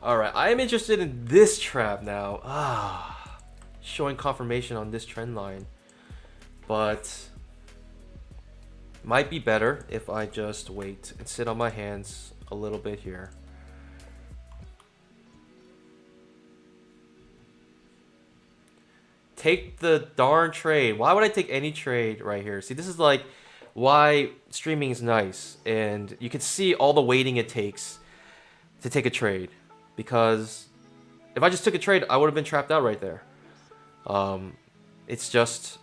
Alright, I am interested in this trap now. Showing confirmation on this trend line. But might be better if I just wait and sit on my hands a little bit here. Take the darn trade. Why would I take any trade right here? See, this is like why streaming is nice. And you can see all the waiting it takes to take a trade. Because if I just took a trade, I would have been trapped out right there. It's just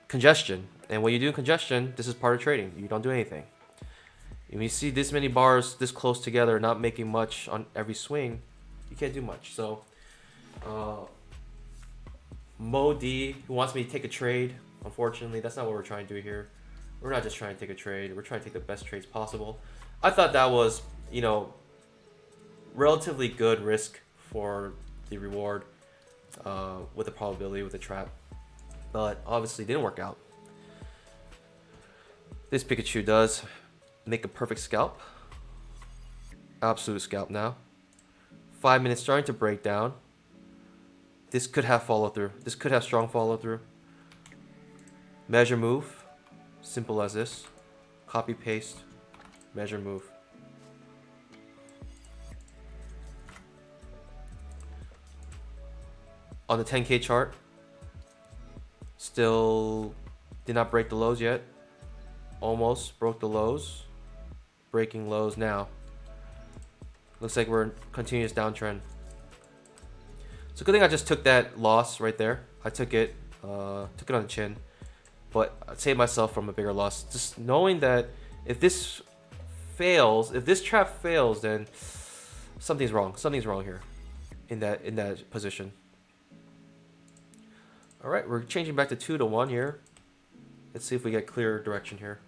congestion. And when you do congestion, this is part of trading. You don't do anything. When you see this many bars this close together, not making much on every swing, you can't do much. So, Mo D, who wants me to take a trade, unfortunately, that's not what we're trying to do here. We're not just trying to take a trade. We're trying to take the best trades possible. I thought that was, you know, relatively good risk for the reward with the probability with the trap. But obviously didn't work out. This Pikachu does make a perfect scalp. Absolute scalp now. 5 minutes starting to break down. This could have follow through. This could have strong follow through. Measure move. Simple as this. Copy paste. Measure move. On the 10K chart. Still did not break the lows yet. Almost broke the lows. Breaking lows now. Looks like we're in continuous downtrend. So good thing I just took that loss right there. I took it on the chin. But I saved myself from a bigger loss. Just knowing that if this fails, if this trap fails, then something's wrong. Something's wrong here in that position. All right, we're changing back to 2 to 1 here. Let's see if we get clear direction here.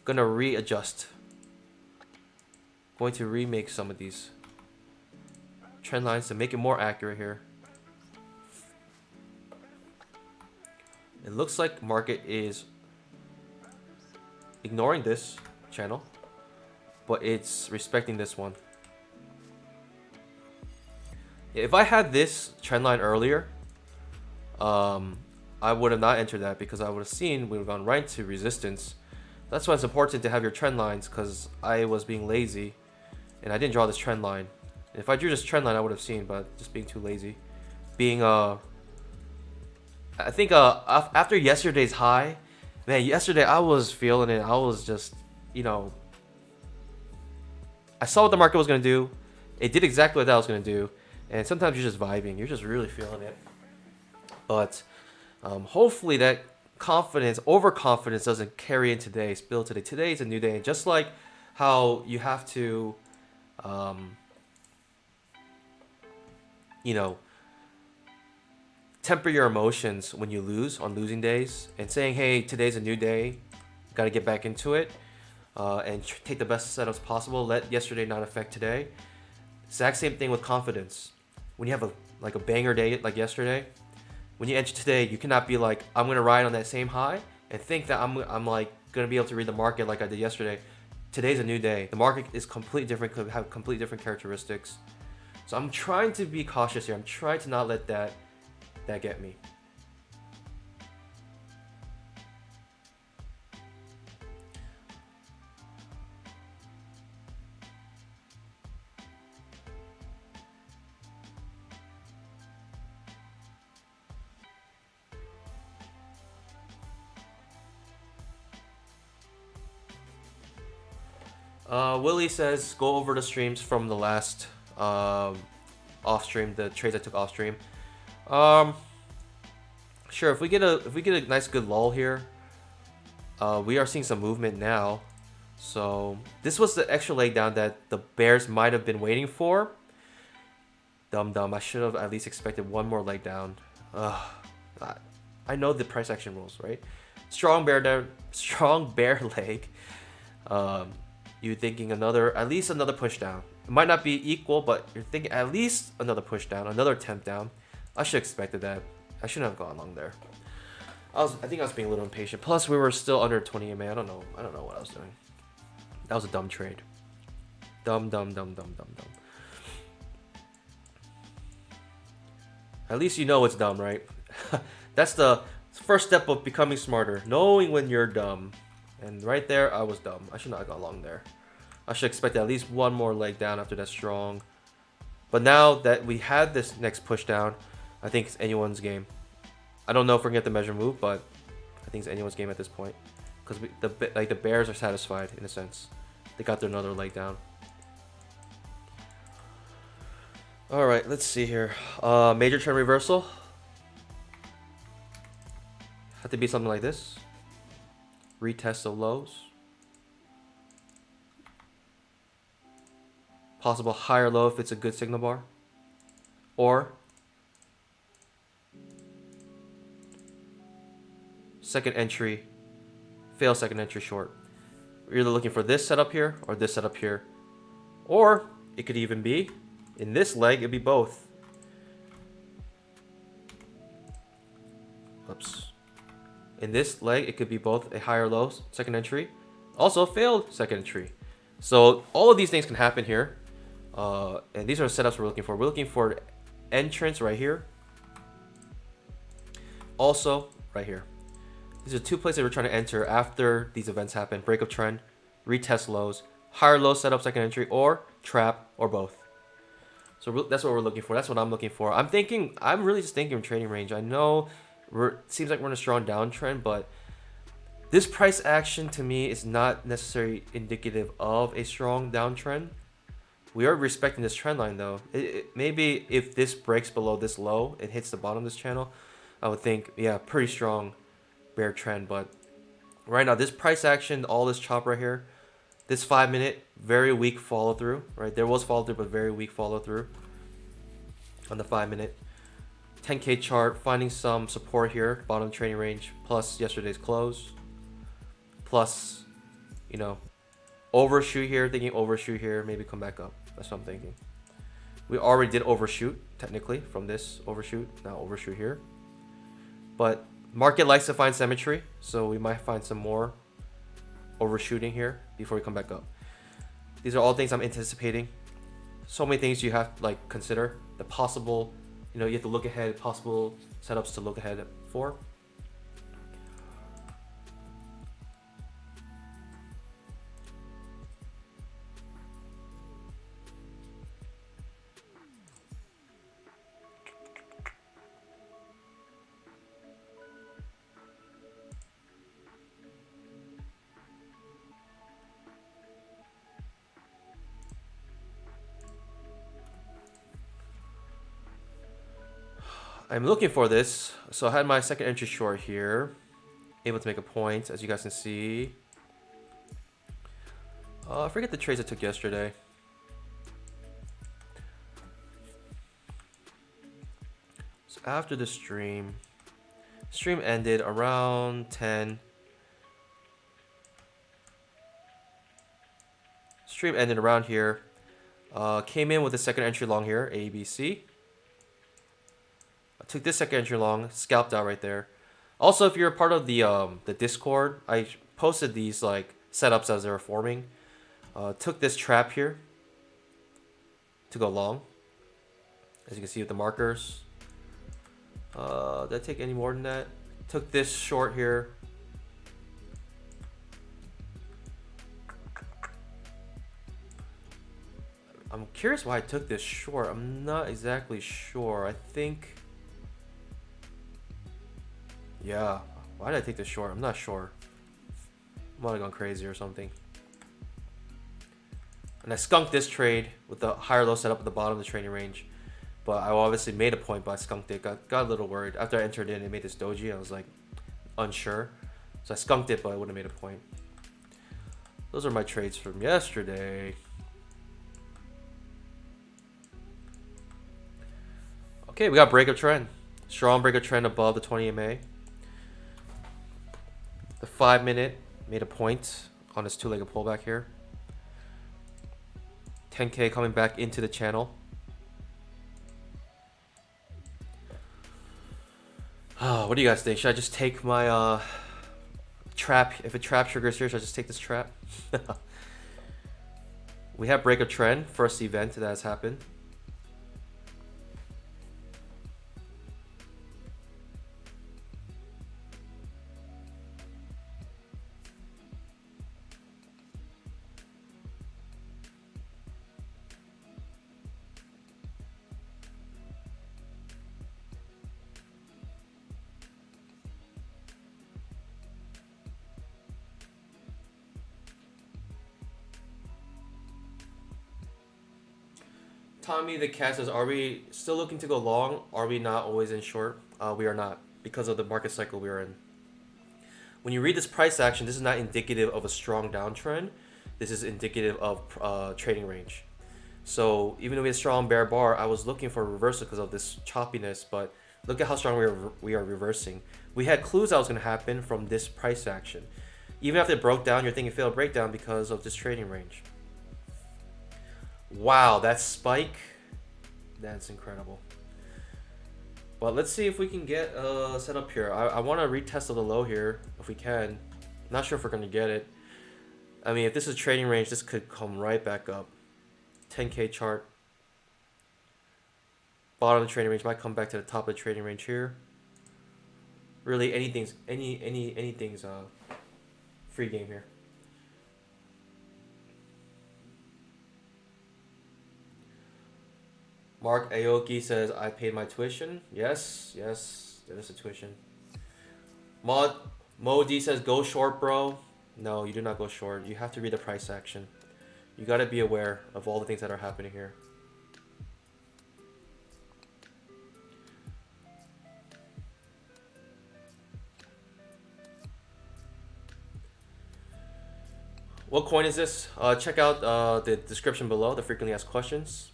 Gonna readjust. Going to remake some of these trend lines to make it more accurate here. It looks like market is ignoring this channel, but it's respecting this one. If I had this trend line earlier, I would have not entered that because I would have seen we would have gone right to resistance. That's why it's important to have your trend lines, because I was being lazy and I didn't draw this trend line. If I drew this trend line, I would have seen, but just being too lazy. Being I think after yesterday's high, man, yesterday I was feeling it. I was just, you know, I saw what the market was gonna do. It did exactly what that was gonna do. And sometimes you're just vibing. You're just really feeling it. But hopefully that confidence, overconfidence doesn't carry in today, spill today. Today is a new day. And just like how you have to, you know, temper your emotions when you lose on losing days and saying, hey, today's a new day. Got to get back into it and take the best setups possible. Let yesterday not affect today. Exact same thing with confidence. When you have a banger day like yesterday, when you enter today, you cannot be like, I'm gonna ride on that same high and think that I'm like gonna be able to read the market like I did yesterday. Today's a new day. The market is completely different, could have completely different characteristics. So I'm trying to be cautious here. I'm trying to not let that get me. Willie says go over the streams from the last off stream, the trades I took off stream. Sure, if we get a nice good lull here, we are seeing some movement now. So this was the extra leg down that the bears might have been waiting for. Dumb. I should have at least expected one more leg down. I know the price action rules, right? Strong bear leg. You're thinking at least another push down. It might not be equal, but you're thinking at least another push down, another attempt down. I should have expected that. I shouldn't have gone long there. I think I was being a little impatient. Plus, we were still under 20 EMA. I don't know what I was doing. That was a dumb trade. Dumb. At least you know it's dumb, right? That's the first step of becoming smarter. Knowing when you're dumb. And right there, I was dumb. I should not have gone long there. I should expect at least one more leg down after that strong. But now that we had this next push down, I think it's anyone's game. I don't know if we're gonna get the measure move, but I think it's anyone's game at this point. Because the bears are satisfied in a sense. They got their another leg down. All right, let's see here. Major trend reversal. Have to be something like this. Retest of lows. Possible higher low if it's a good signal bar. Or second entry, fail second entry short. We're either looking for this setup here or this setup here. Or it could even be, in this leg, it'd be both. Oops. In this leg, it could be both a higher low second entry, also failed second entry. So all of these things can happen here. And these are the setups we're looking for. We're looking for entrance right here. Also right here. These are two places we're trying to enter after these events happen. Breakup trend, retest lows, higher low setup second entry, or trap, or both. So that's what we're looking for. That's what I'm looking for. I'm really just thinking trading range. I know seems like we're in a strong downtrend, but this price action to me is not necessarily indicative of a strong downtrend. We are respecting this trend line though. Maybe if this breaks below this low, it hits the bottom of this channel, I would think, yeah, pretty strong bear trend. But right now, this price action, all this chop right here, this 5 minute, very weak follow through, right? There was follow through, but very weak follow through on the 5 minute. 10K chart, finding some support here, bottom trading range, plus yesterday's close, plus, you know, overshoot here, thinking overshoot here, maybe come back up. That's what I'm thinking. We already did overshoot, technically, from this overshoot, now overshoot here. But market likes to find symmetry, so we might find some more overshooting here before we come back up. These are all things I'm anticipating. So many things you have to like consider. The possible, you know, you have to look ahead, possible setups to look ahead for. I'm looking for this. So I had my second entry short here. Able to make a point, as you guys can see. I forget the trades I took yesterday. So after the stream ended around 10. Stream ended around here. Came in with a second entry long here, ABC. I took this second entry long, scalped out right there. Also, if you're a part of the Discord, I posted these like setups as they were forming. Took this trap here to go long, as you can see with the markers. Did I take any more than that? Took this short here. I'm curious why I took this short. I'm not exactly sure. I think, yeah, why did I take this short? I'm not sure. I might have gone crazy or something. And I skunked this trade with the higher low setup at the bottom of the trading range. But I obviously made a point, but I skunked it. Got a little worried. After I entered in and made this doji, I was like unsure. So I skunked it, but I would have made a point. Those are my trades from yesterday. Okay, we got breakup trend. Strong breakup trend above the 20 MA. The 5 minute made a point on this two-legged pullback here. 10K coming back into the channel. What do you guys think? Should I just take my trap? If a trap triggers here, should I just take this trap? We have break a trend, first event that has happened. Tommy the Cat says, are we still looking to go long? Are we not always in short? We are not, because of the market cycle we are in. When you read this price action, this is not indicative of a strong downtrend. This is indicative of trading range. So even though we had a strong bear bar, I was looking for a reversal because of this choppiness, but look at how strong we are reversing. We had clues that was going to happen from this price action. Even after it broke down, you're thinking it failed breakdown because of this trading range. Wow, that spike, that's incredible. But let's see if we can get set up here. I want to retest of the low here if we can. Not sure if we're going to get it. I mean, if this is trading range, this could come right back up. 10K chart. Bottom of the trading range might come back to the top of the trading range here. Really, anything's free game here. Mark Aoki says, I paid my tuition. Yes, that is a tuition. Mo D says, go short, bro. No, you do not go short. You have to read the price action. You got to be aware of all the things that are happening here. What coin is this? Check out the description below, the frequently asked questions.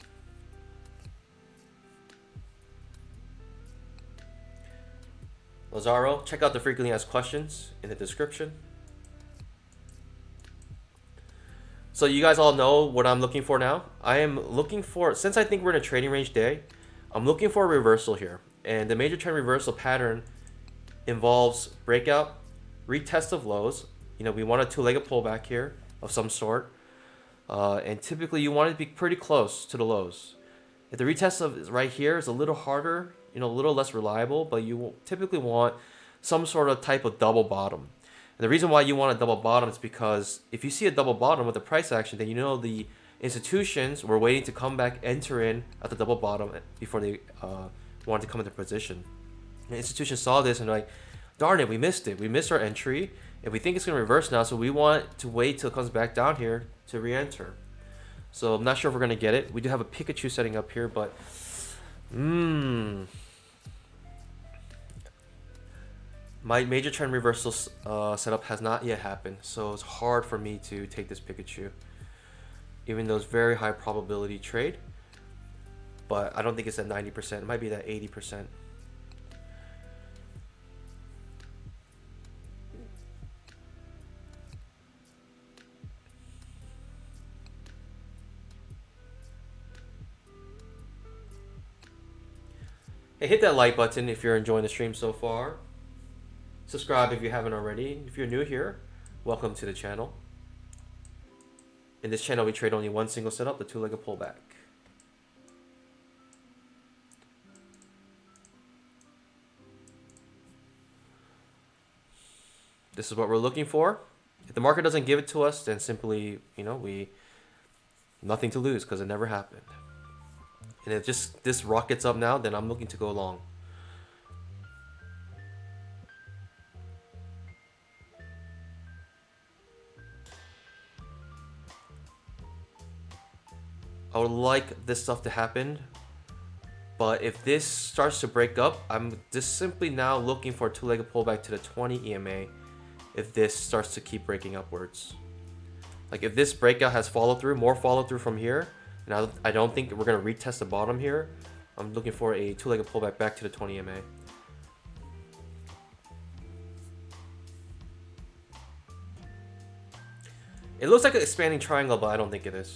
Lazaro, check out the frequently asked questions in the description. So you guys all know what I'm looking for now. I am looking for, since I think we're in a trading range day, I'm looking for a reversal here. And the major trend reversal pattern involves breakout, retest of lows. You know, we want a two-legged pullback here of some sort. And typically you want it to be pretty close to the lows. If the retest of right here is a little harder, you know, a little less reliable, but you typically want some sort of type of double bottom. And the reason why you want a double bottom is because if you see a double bottom with the price action, then you know the institutions were waiting to come back, enter in at the double bottom before they wanted to come into position. And the institutions saw this and they're like, darn it, we missed it. We missed our entry. And we think it's going to reverse now, so we want to wait till it comes back down here to re-enter. So I'm not sure if we're going to get it. We do have a Pikachu setting up here, but my major trend reversal setup has not yet happened, so it's hard for me to take this Pikachu, even though it's very high probability trade. But I don't think it's at 90%. It might be that 80%. Hey, hit that like button if you're enjoying the stream so far. Subscribe if you haven't already. If you're new here, welcome to the channel. In this channel, we trade only one single setup, the two-legged pullback. This is what we're looking for. If the market doesn't give it to us, then simply, you know, nothing to lose because it never happened. And if just this rockets up now, then I'm looking to go long. I would like this stuff to happen, but if this starts to break up, I'm just simply now looking for a two-legged pullback to the 20 EMA if this starts to keep breaking upwards. Like if this breakout has follow through, more follow through from here, and I don't think we're going to retest the bottom here. I'm looking for a two-legged pullback back to the 20 EMA. It looks like an expanding triangle, but I don't think it is.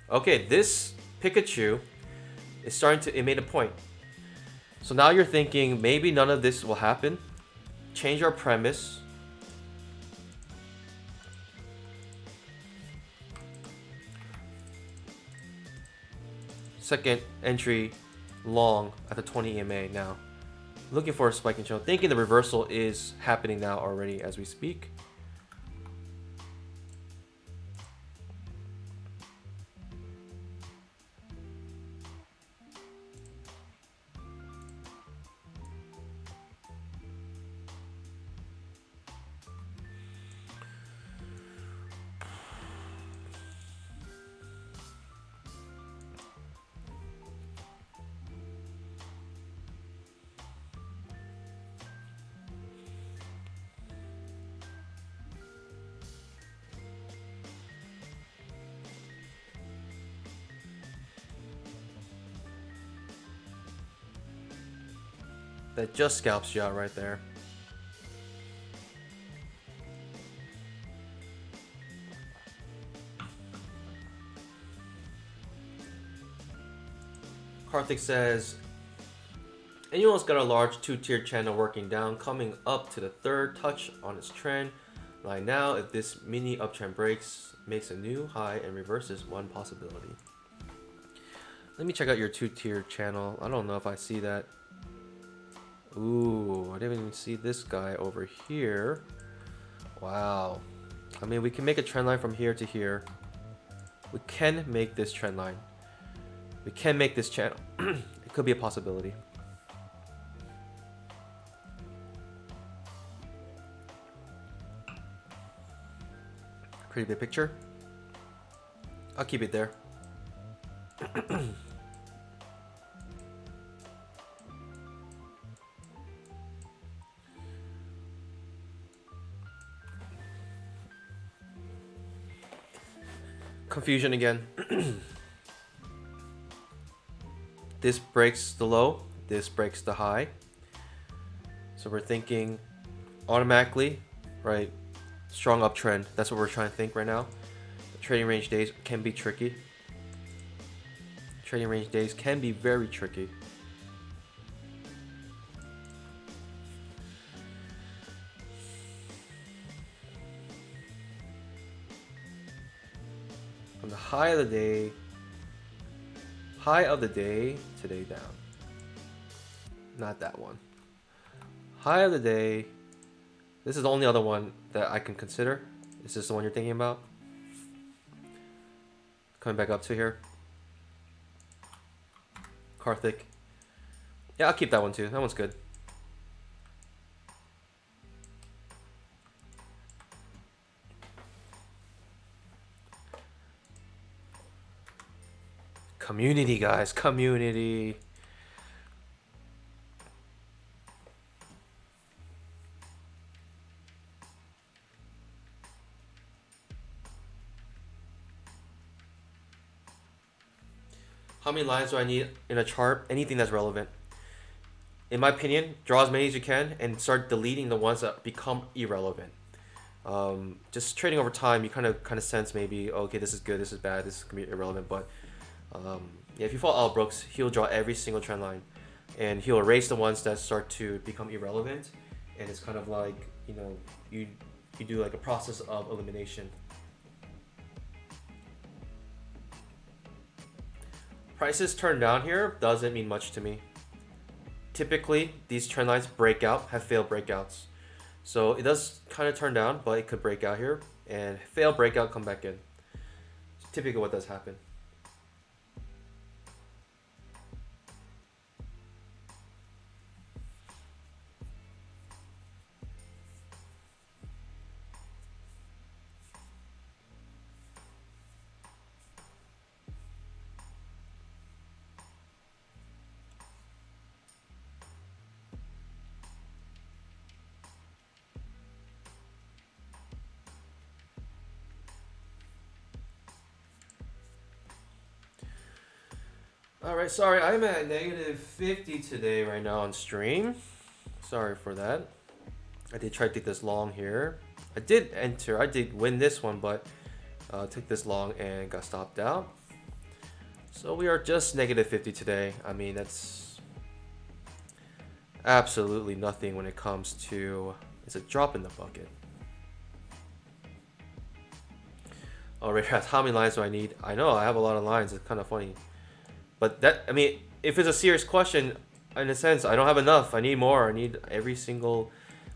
Okay, this Pikachu is starting to, it made a point. So now you're thinking maybe none of this will happen. Change our premise. Second entry long at the 20 EMA now. Looking for a spiking channel. Thinking the reversal is happening now already as we speak. That just scalps you out right there. Karthik says, anyone's got a large two-tier channel working down, coming up to the third touch on its trend line now. If this mini uptrend breaks, makes a new high and reverses, one possibility. Let me check out your two-tier channel. I don't know if I see that. Ooh, I didn't even see this guy over here. Wow. I mean, we can make a trend line from here to here. We can make this trend line. We can make this channel. It could be a possibility. Pretty big picture. I'll keep it there. Confusion again. This breaks the low, this breaks the high. So we're thinking automatically, right? Strong uptrend. That's what we're trying to think right now. The trading range days can be tricky. Trading range days can be very tricky. From the high of the day, today down. Not that one. High of the day. This is the only other one that I can consider. Is this the one you're thinking about? Coming back up to here. Karthik. Yeah, I'll keep that one too. That one's good. Community, guys. Community. How many lines do I need in a chart? Anything that's relevant. In my opinion, draw as many as you can and start deleting the ones that become irrelevant. Just trading over time, you kind of sense maybe, okay, this is good, this is bad, this is gonna be irrelevant. But yeah, if you follow Al Brooks, he'll draw every single trend line, and he'll erase the ones that start to become irrelevant. And it's kind of like, you know, you do like a process of elimination. Prices turn down here doesn't mean much to me. Typically, these trend lines break out, have failed breakouts. So it does kind of turn down, but it could break out here and fail breakout, come back in. It's typically what does happen. Alright, sorry, I'm at -50 today right now on stream. Sorry for that. I did try to take this long here. I did enter. I did win this one, but took this long and got stopped out. So we are just negative 50 today. I mean, that's absolutely nothing when it comes to, it's a drop in the bucket. Alright, how many lines do I need? I know I have a lot of lines. It's kind of funny, but that, I mean, if it's a serious question, in a sense, I don't have enough. I need more. I need every single,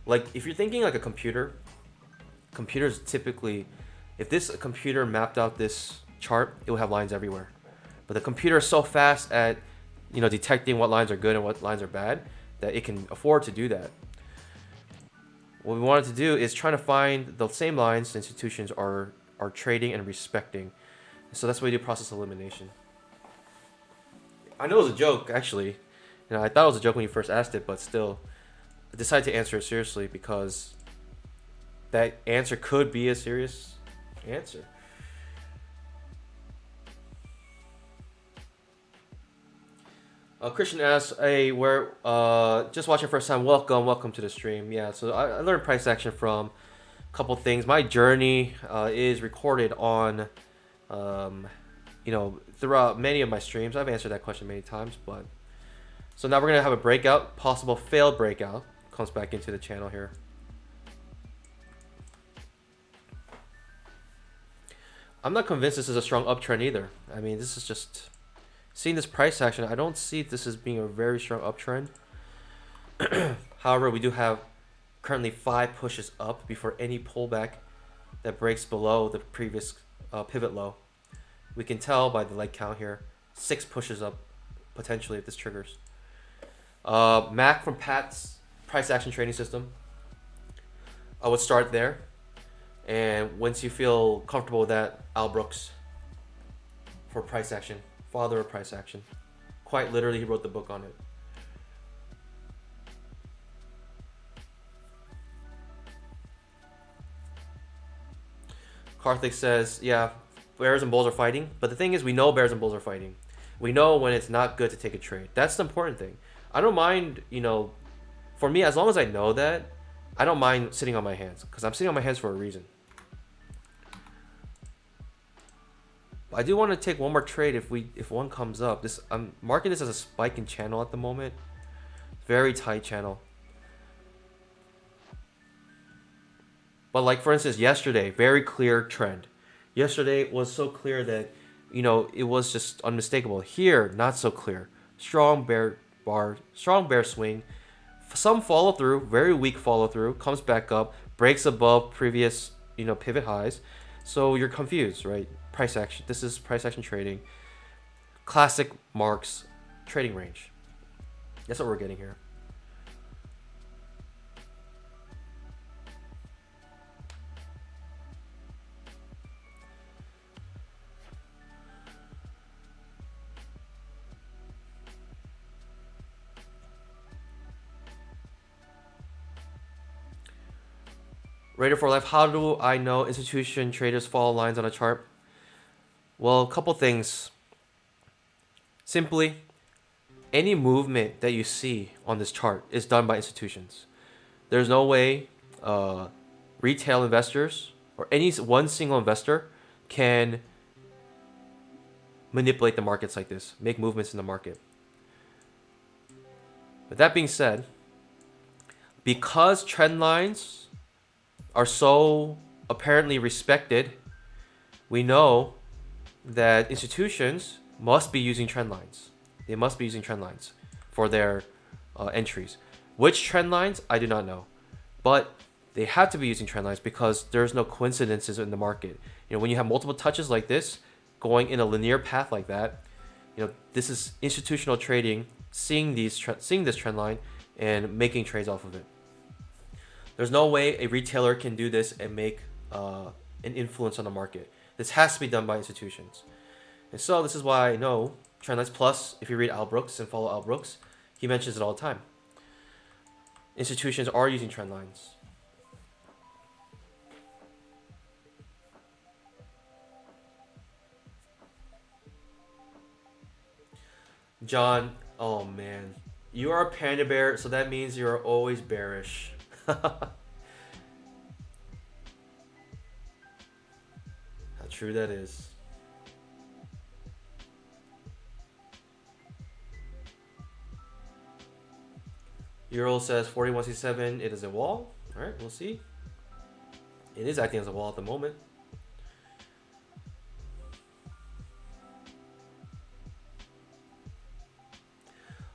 like, if you're thinking like a computer, computers typically, if this computer mapped out this chart, it will have lines everywhere. But the computer is so fast at, you know, detecting what lines are good and what lines are bad that it can afford to do that. What we wanted to do is trying to find the same lines institutions are trading and respecting. So that's why we do process elimination. I know it was a joke, actually. You know, I thought it was a joke when you first asked it, but still, I decided to answer it seriously because that answer could be a serious answer. Christian asks, "Hey, we're just watching first time. Welcome to the stream." Yeah, so I learned price action from a couple things. My journey is recorded on, you know, throughout many of my streams. I've answered that question many times, but so now we're gonna have a breakout, possible failed breakout. Comes back into the channel here. I'm not convinced this is a strong uptrend either. I mean, this is just seeing this price action. I don't see this as being a very strong uptrend. However, we do have currently 5 pushes up before any pullback that breaks below the previous pivot low. We can tell by the leg count here, 6 pushes up potentially if this triggers. Mac from Pat's price action trading system. I would start there, and once you feel comfortable with that, Al Brooks for price action, father of price action. Quite literally, he wrote the book on it. Karthik says, yeah, bears and bulls are fighting, but the thing is, we know bears and bulls are fighting. We know when it's not good to take a trade. That's the important thing. I don't mind, you know, for me, as long as I know that, I don't mind sitting on my hands, because I'm sitting on my hands for a reason. I do want to take one more trade if one comes up. This, I'm marking this as a spike in channel at the moment. Very tight channel. But like for instance, yesterday, very clear trend. Yesterday was so clear that, you know, it was just unmistakable. Here, not so clear. Strong bear bar, strong bear swing. Some follow through, very weak follow through. Comes back up, breaks above previous, you know, pivot highs. So you're confused, right? Price action. This is price action trading. Classic Marks trading range. That's what we're getting here. Raider for life. How do I know institution traders follow lines on a chart? Well, a couple things. Simply, any movement that you see on this chart is done by institutions. There's no way retail investors or any one single investor can manipulate the markets like this, make movements in the market. With that being said, because trend lines are so apparently respected, we know that institutions must be using trend lines. They must be using trend lines for their entries. Which trend lines, I do not know. But they have to be using trend lines because there's no coincidences in the market. You know, when you have multiple touches like this, going in a linear path like that, you know, this is institutional trading, seeing this trend line and making trades off of it. There's no way a retailer can do this and make an influence on the market. This has to be done by institutions. And so this is why I know trend lines. Plus, if you read Al Brooks and follow Al Brooks, he mentions it all the time. Institutions are using trend lines. John, oh man. You are a panda bear, so that means you're always bearish. true that is. Euro says 41.67. It is a wall. All right, we'll see. It is acting as a wall at the moment.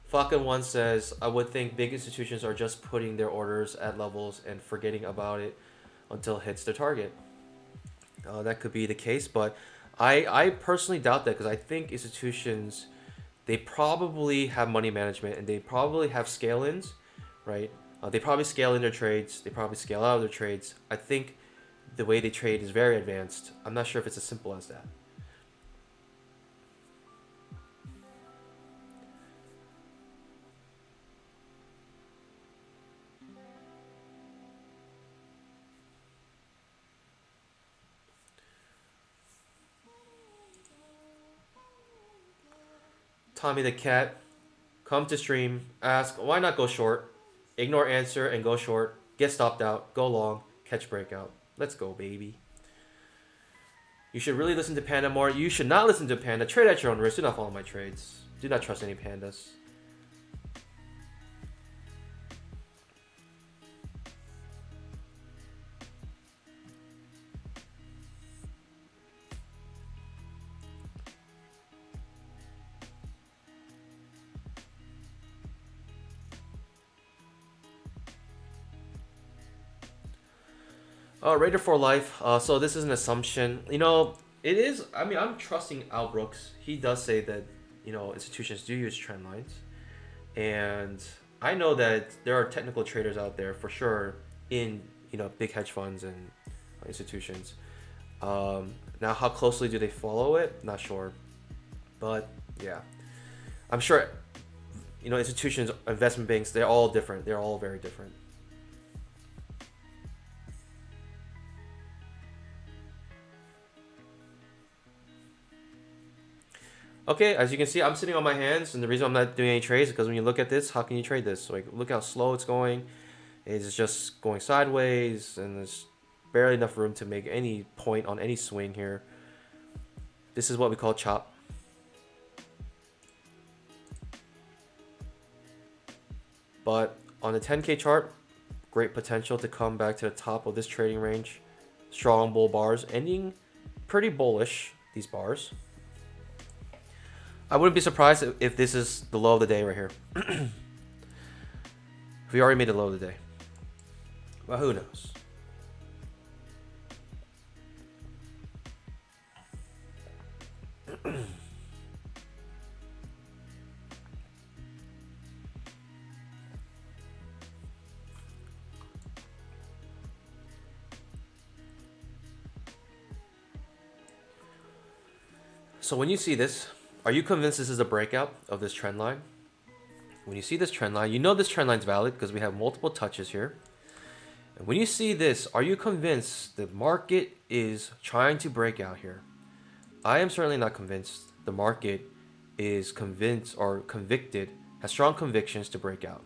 Falcon One says, I would think big institutions are just putting their orders at levels and forgetting about it until it hits their target. That could be the case, but I personally doubt that, because I think institutions, they probably have money management and they probably have scale-ins, right? They probably scale in their trades. They probably scale out of their trades. I think the way they trade is very advanced. I'm not sure if it's as simple as that. Tommy the Cat, come to stream, ask, why not go short? Ignore answer and go short. Get stopped out, go long, catch breakout. Let's go, baby. You should really listen to Panda more. You should not listen to Panda. Trade at your own risk. Do not follow my trades. Do not trust any pandas. Raider for life. So this is an assumption. You know, it is. I mean, I'm trusting Al Brooks. He does say that, you know, institutions do use trend lines, and I know that there are technical traders out there for sure in, you know, big hedge funds and institutions. Now, how closely do they follow it? Not sure, but yeah, I'm sure. You know, institutions, investment banks, they're all different. They're all very different. Okay, as you can see, I'm sitting on my hands, and the reason I'm not doing any trades is because when you look at this, how can you trade this? Like, look how slow it's going. It's just going sideways, and there's barely enough room to make any point on any swing here. This is what we call chop. But on the 10K chart, great potential to come back to the top of this trading range. Strong bull bars, ending pretty bullish, these bars. I wouldn't be surprised if this is the low of the day right here. If we already made the low of the day. Well, who knows? So when you see this, are you convinced this is a breakout of this trend line? When you see this trend line, you know this trend line is valid because we have multiple touches here. And when you see this, are you convinced the market is trying to break out here? I am certainly not convinced the market is convinced or convicted, has strong convictions to break out.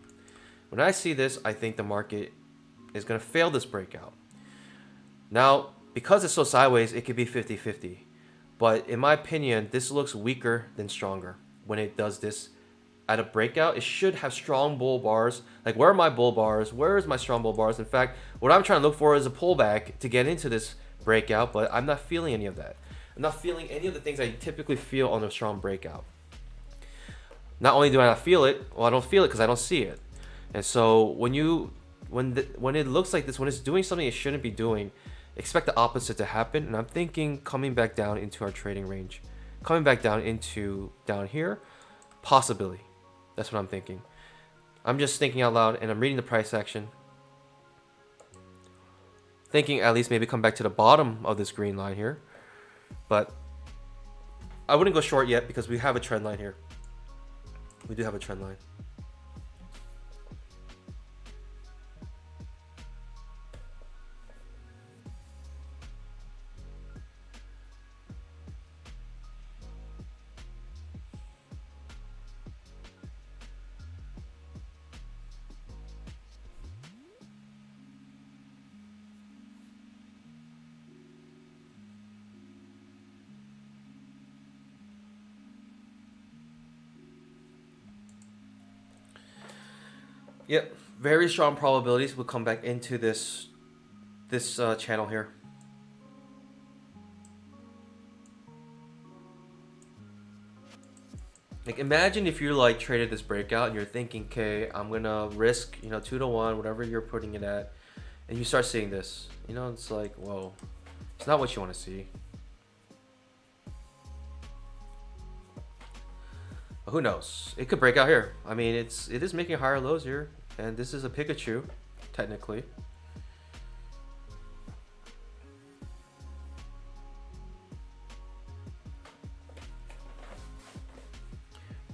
When I see this, I think the market is going to fail this breakout. Now, because it's so sideways, it could be 50-50. But in my opinion, this looks weaker than stronger when it does this. At a breakout, it should have strong bull bars. Like, where are my bull bars? Where is my strong bull bars? In fact, what I'm trying to look for is a pullback to get into this breakout, but I'm not feeling any of that. I'm not feeling any of the things I typically feel on a strong breakout. Not only do I not feel it, well, I don't feel it because I don't see it. And so when it looks like this, when it's doing something it shouldn't be doing, expect the opposite to happen. And I'm thinking coming back down into our trading range, coming back down into down here, possibility. That's what I'm thinking. I'm just thinking out loud, and I'm reading the price action, thinking at least maybe come back to the bottom of this green line here. But I wouldn't go short yet because we have a trend line here. We do have a trend line. Yep, very strong probabilities will come back into this channel here. Like imagine if you like traded this breakout and you're thinking, okay, I'm gonna risk 2 to 1, whatever you're putting it at, and you start seeing this. It's like, whoa, it's not what you want to see. But who knows? It could break out here. I mean, it is making higher lows here, and this is a Pikachu, technically.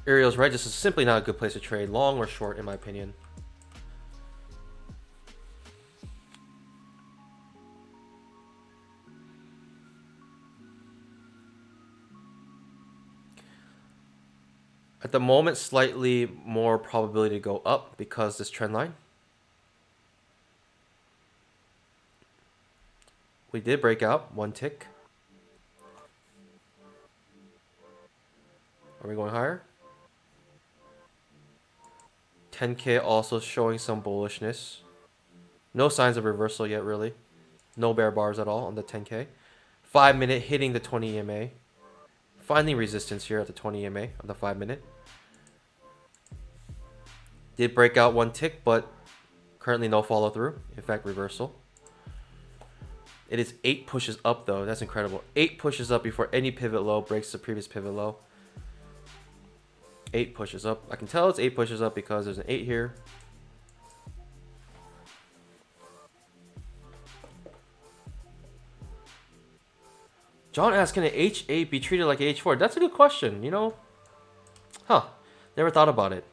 Ariel's right. This is simply not a good place to trade, long or short, in my opinion. At the moment, slightly more probability to go up because this trend line. We did break out one tick. Are we going higher? 10K also showing some bullishness. No signs of reversal yet, really. No bear bars at all on the 10K. 5 minute hitting the 20 EMA. Finding resistance here at the 20 EMA on the 5 minute. Did break out one tick, but currently no follow through. In fact, reversal. It is 8 pushes up though. That's incredible. 8 pushes up before any pivot low breaks the previous pivot low. 8 pushes up. I can tell it's 8 pushes up because there's an 8 here. John asked, can an H8 be treated like H4? That's a good question, Huh. Never thought about it.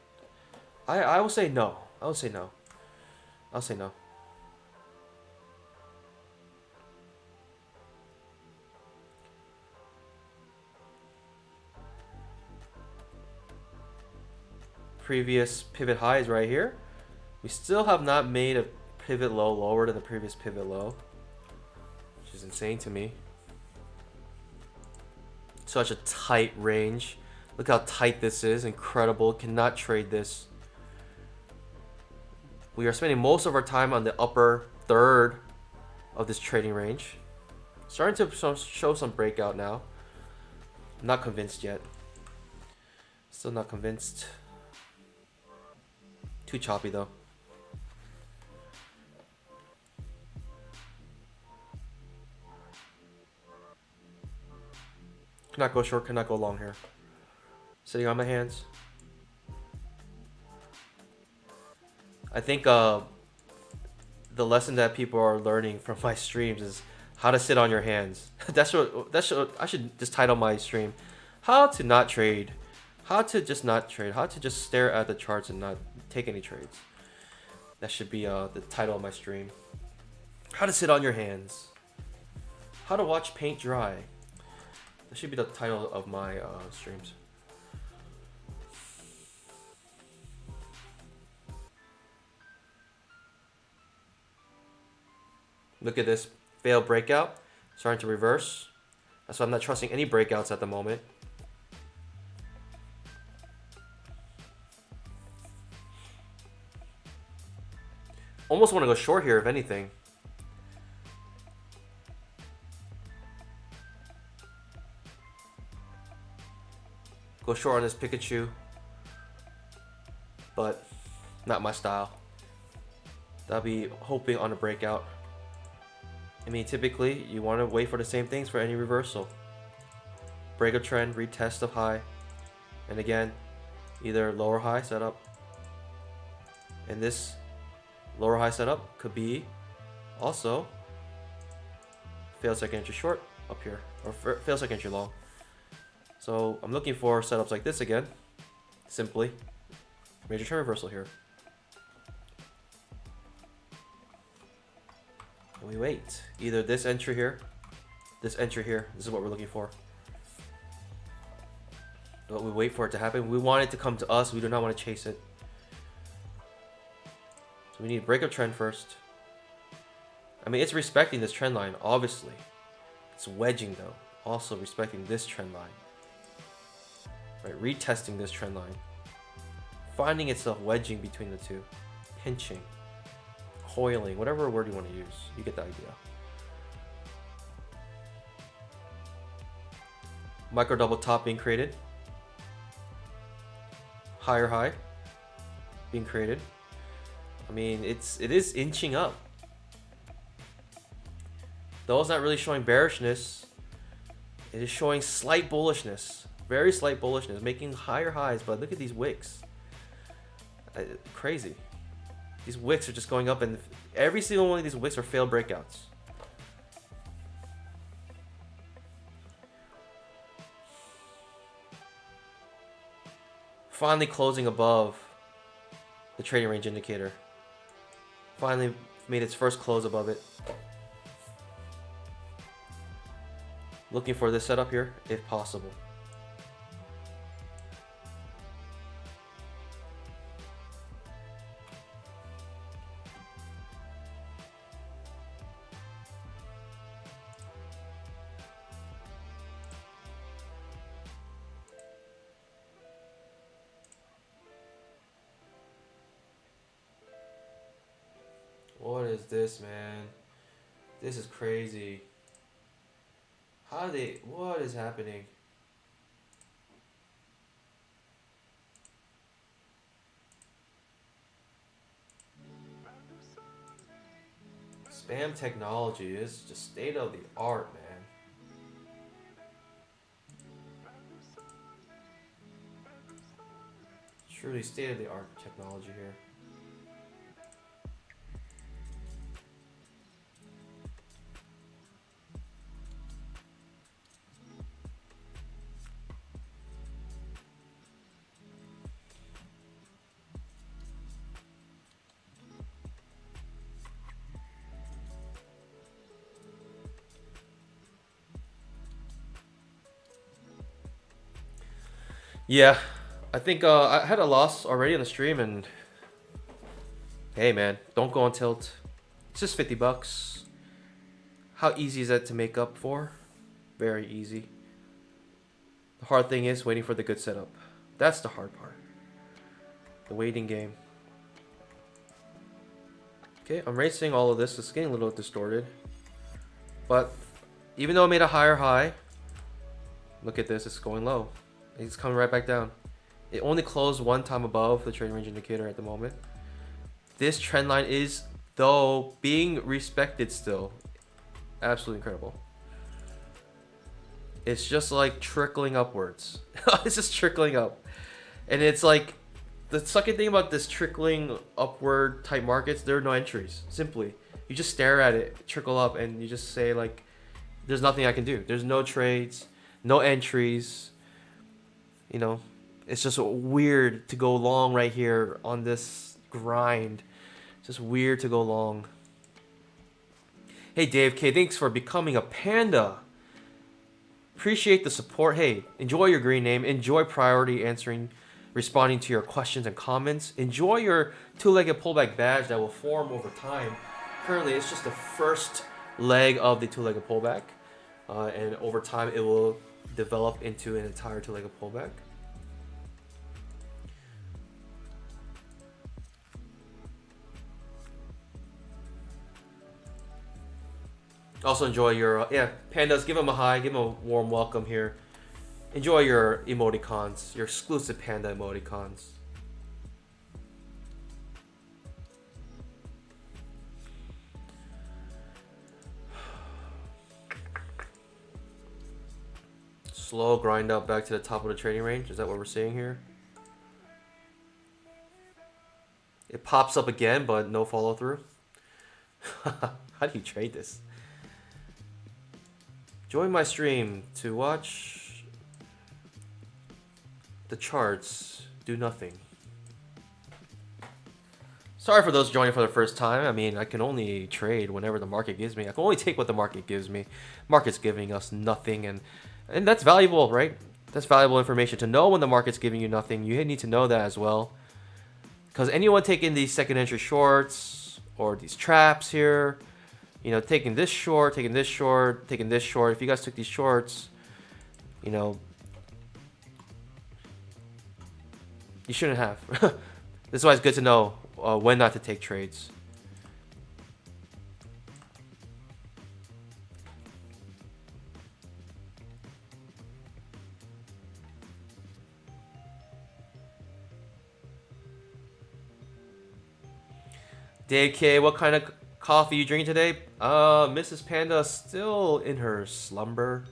I will say no. I'll say no. Previous pivot high is right here. We still have not made a pivot low lower than the previous pivot low, which is insane to me. Such a tight range. Look how tight this is. Incredible. Cannot trade this. We are spending most of our time on the upper third of this trading range. Starting to show some breakout now. Not convinced yet. Still not convinced. Too choppy though. Cannot go short, cannot go long here. Sitting on my hands. I think the lesson that people are learning from my streams is how to sit on your hands. that's what I should just title my stream. How to not trade. How to just not trade. How to just stare at the charts and not take any trades. That should be the title of my stream. How to sit on your hands. How to watch paint dry. That should be the title of my streams. Look at this failed breakout. Starting to reverse. That's why I'm not trusting any breakouts at the moment. Almost want to go short here, if anything. Go short on this Pikachu. But not my style. That'll be hoping on a breakout. I mean, typically, you want to wait for the same things for any reversal. Break a trend, retest of high. And again, either lower high setup. And this lower high setup could be also failed second entry short up here. Or failed second entry long. So I'm looking for setups like this again. Simply. Major trend reversal here. And we wait. Either this entry here, this entry here. This is what we're looking for. But we wait for it to happen. We want it to come to us. We do not want to chase it. So we need to break a trend first. I mean, it's respecting this trend line, obviously. It's wedging though. Also respecting this trend line. Right, retesting this trend line. Finding itself wedging between the two. pinching, coiling, whatever word you want to use. You get the idea. Micro double top being created. Higher high being created. I mean, it is inching up. Though it's not really showing bearishness, it is showing slight bullishness. Very slight bullishness, making higher highs, but look at these wicks. Crazy. These wicks are just going up, and every single one of these wicks are failed breakouts. Finally closing above the trading range indicator. Finally made its first close above it. Looking for this setup here, if possible. What is this, man? This is crazy. What is happening? Spam technology is just state of the art, man. Truly state of the art technology here. Yeah, I think I had a loss already on the stream, and hey man, don't go on tilt. It's just 50 bucks. How easy is that to make up for? Very easy. The hard thing is waiting for the good setup. That's the hard part. The waiting game. Okay, I'm racing all of this. It's getting a little distorted. But even though I made a higher high, look at this, it's going low. It's coming right back down. It only closed one time above the trading range indicator at the moment. This trend line is, though, being respected still. Absolutely incredible. It's just like trickling upwards. It's just trickling up. And it's like, the sucky thing about this trickling upward type markets, there are no entries. Simply. You just stare at it, trickle up, and you just say like, there's nothing I can do. There's no trades, no entries. You know, it's just weird to go long right here on this grind. It's just weird to go long. Hey, Dave K, thanks for becoming a panda. Appreciate the support. Hey, enjoy your green name. Enjoy priority responding to your questions and comments. Enjoy your two-legged pullback badge that will form over time. Currently, it's just the first leg of the two-legged pullback. And over time, it will develop into an entire two-legged pullback. Also enjoy your pandas. Give them a hi, give them a warm welcome here. Enjoy your emoticons, your exclusive panda emoticons. Slow grind up back to the top of the trading range. Is that what we're seeing here? It pops up again, but no follow through. How do you trade this? Join my stream to watch the charts do nothing. Sorry for those joining for the first time. I mean, I can only trade whenever the market gives me. I can only take what the market gives me. Market's giving us nothing, and that's valuable, right? That's valuable information to know when the market's giving you nothing. You need to know that as well. Because anyone taking these second entry shorts or these traps here, you know, taking this short, taking this short, taking this short. If you guys took these shorts, you know, you shouldn't have. This is why it's good to know when not to take trades. Dave K, what kind of coffee you drinking today? Mrs. Panda still in her slumber.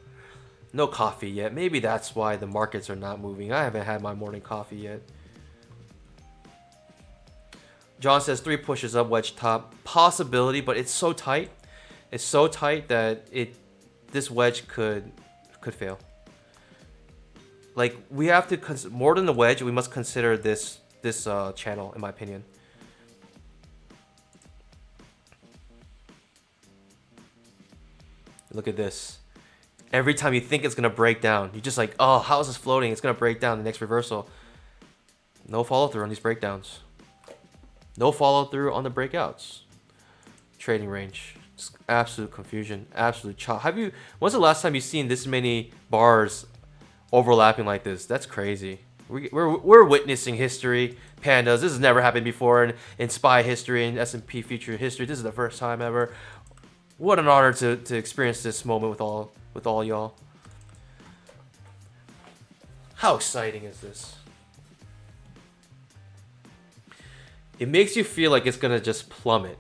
No coffee yet. Maybe that's why the markets are not moving. I haven't had my morning coffee yet. John says 3 pushes up, wedge top. Possibility, but it's so tight. It's so tight that this wedge could fail. Like, we have to more than the wedge, we must consider this channel, in my opinion. Look at this. Every time you think it's gonna break down, you're just like, oh, how is this floating? It's gonna break down the next reversal. No follow through on these breakdowns. No follow through on the breakouts. Trading range. Just absolute confusion. Absolute chop. When's the last time you've seen this many bars overlapping like this? That's crazy. We're witnessing history. Pandas. This has never happened before in SPY history and S&P future history. This is the first time ever. What an honor to experience this moment with all y'all. How exciting is this? It makes you feel like it's gonna just plummet.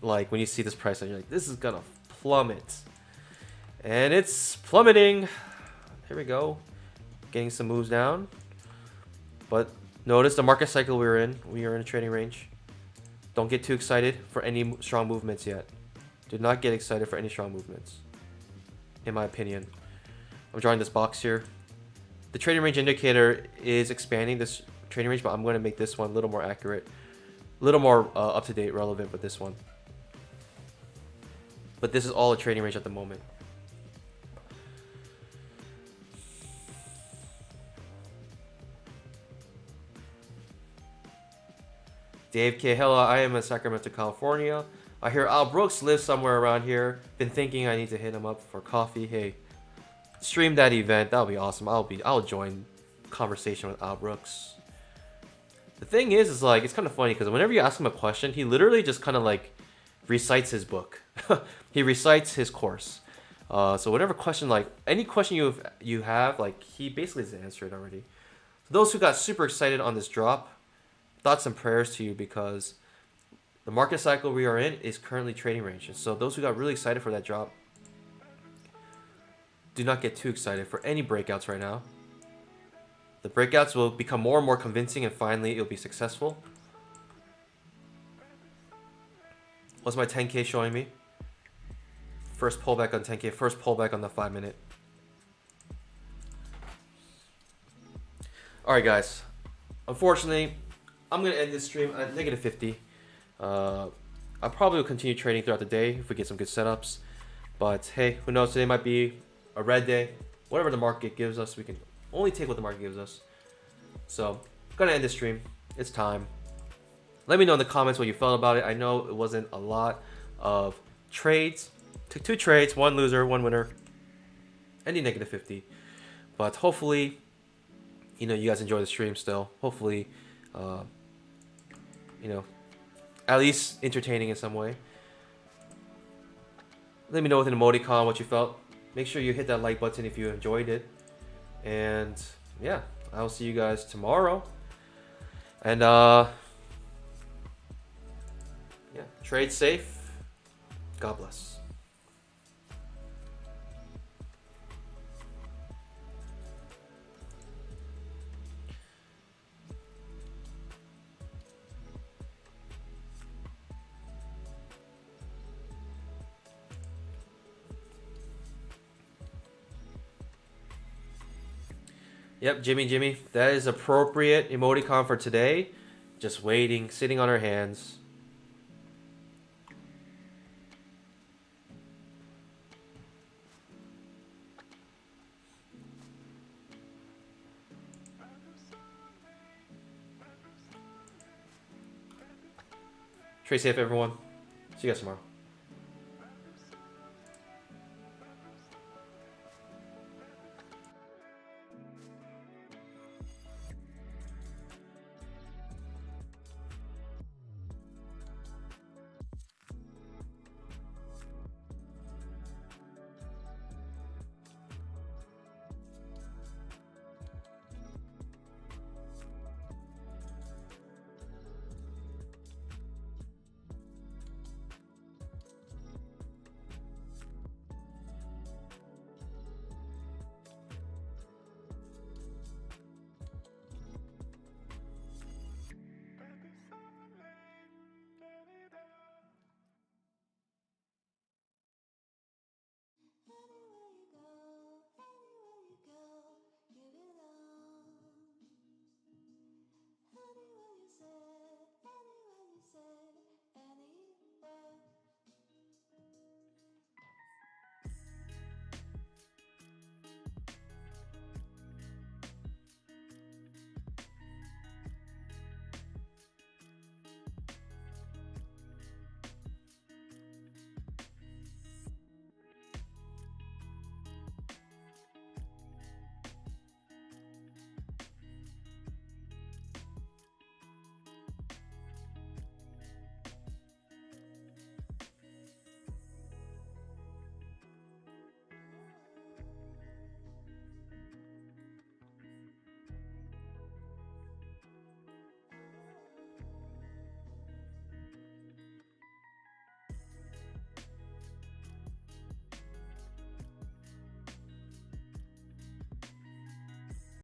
Like when you see this price, you're like, this is gonna plummet. And it's plummeting. Here we go. Getting some moves down. But notice the market cycle we are in. We are in a trading range. Don't get too excited for any strong movements yet. Do not get excited for any strong movements, in my opinion. I'm drawing this box here. The trading range indicator is expanding this trading range, but I'm going to make this one a little more accurate, a little more up-to-date, relevant with this one. But this is all a trading range at the moment. Dave K. Hello, I am in Sacramento, California. I hear Al Brooks lives somewhere around here. Been thinking I need to hit him up for coffee. Hey, stream that event. That'll be awesome. I'll join conversation with Al Brooks. The thing is like, it's kind of funny because whenever you ask him a question, he literally just kind of like recites his book. He recites his course. So whatever question, like any question you have, like he basically has answered it already. So those who got super excited on this drop, thoughts and prayers to you because the market cycle we are in is currently trading ranges. So those who got really excited for that drop, do not get too excited for any breakouts right now. The breakouts will become more and more convincing and finally it'll be successful. What's my 10K showing me? First pullback on 10K, first pullback on the 5-minute. Alright guys, unfortunately, I'm going to end this stream at negative 50. I probably will continue trading throughout the day if we get some good setups. But hey, who knows? Today might be a red day. Whatever the market gives us, we can only take what the market gives us. So, I'm going to end this stream. It's time. Let me know in the comments what you felt about it. I know it wasn't a lot of trades. Took 2 trades, 1 loser, 1 winner. Ending negative 50. But hopefully, you know, you guys enjoy the stream still. Hopefully, you know, at least entertaining in some way. Let me know with an emoticon what you felt. Make sure you hit that like button if you enjoyed it. And yeah, I'll see you guys tomorrow. And yeah, trade safe. God bless. Yep, Jimmy. That is appropriate emoticon for today. Just waiting, sitting on our hands. Trade safe, everyone. See you guys tomorrow.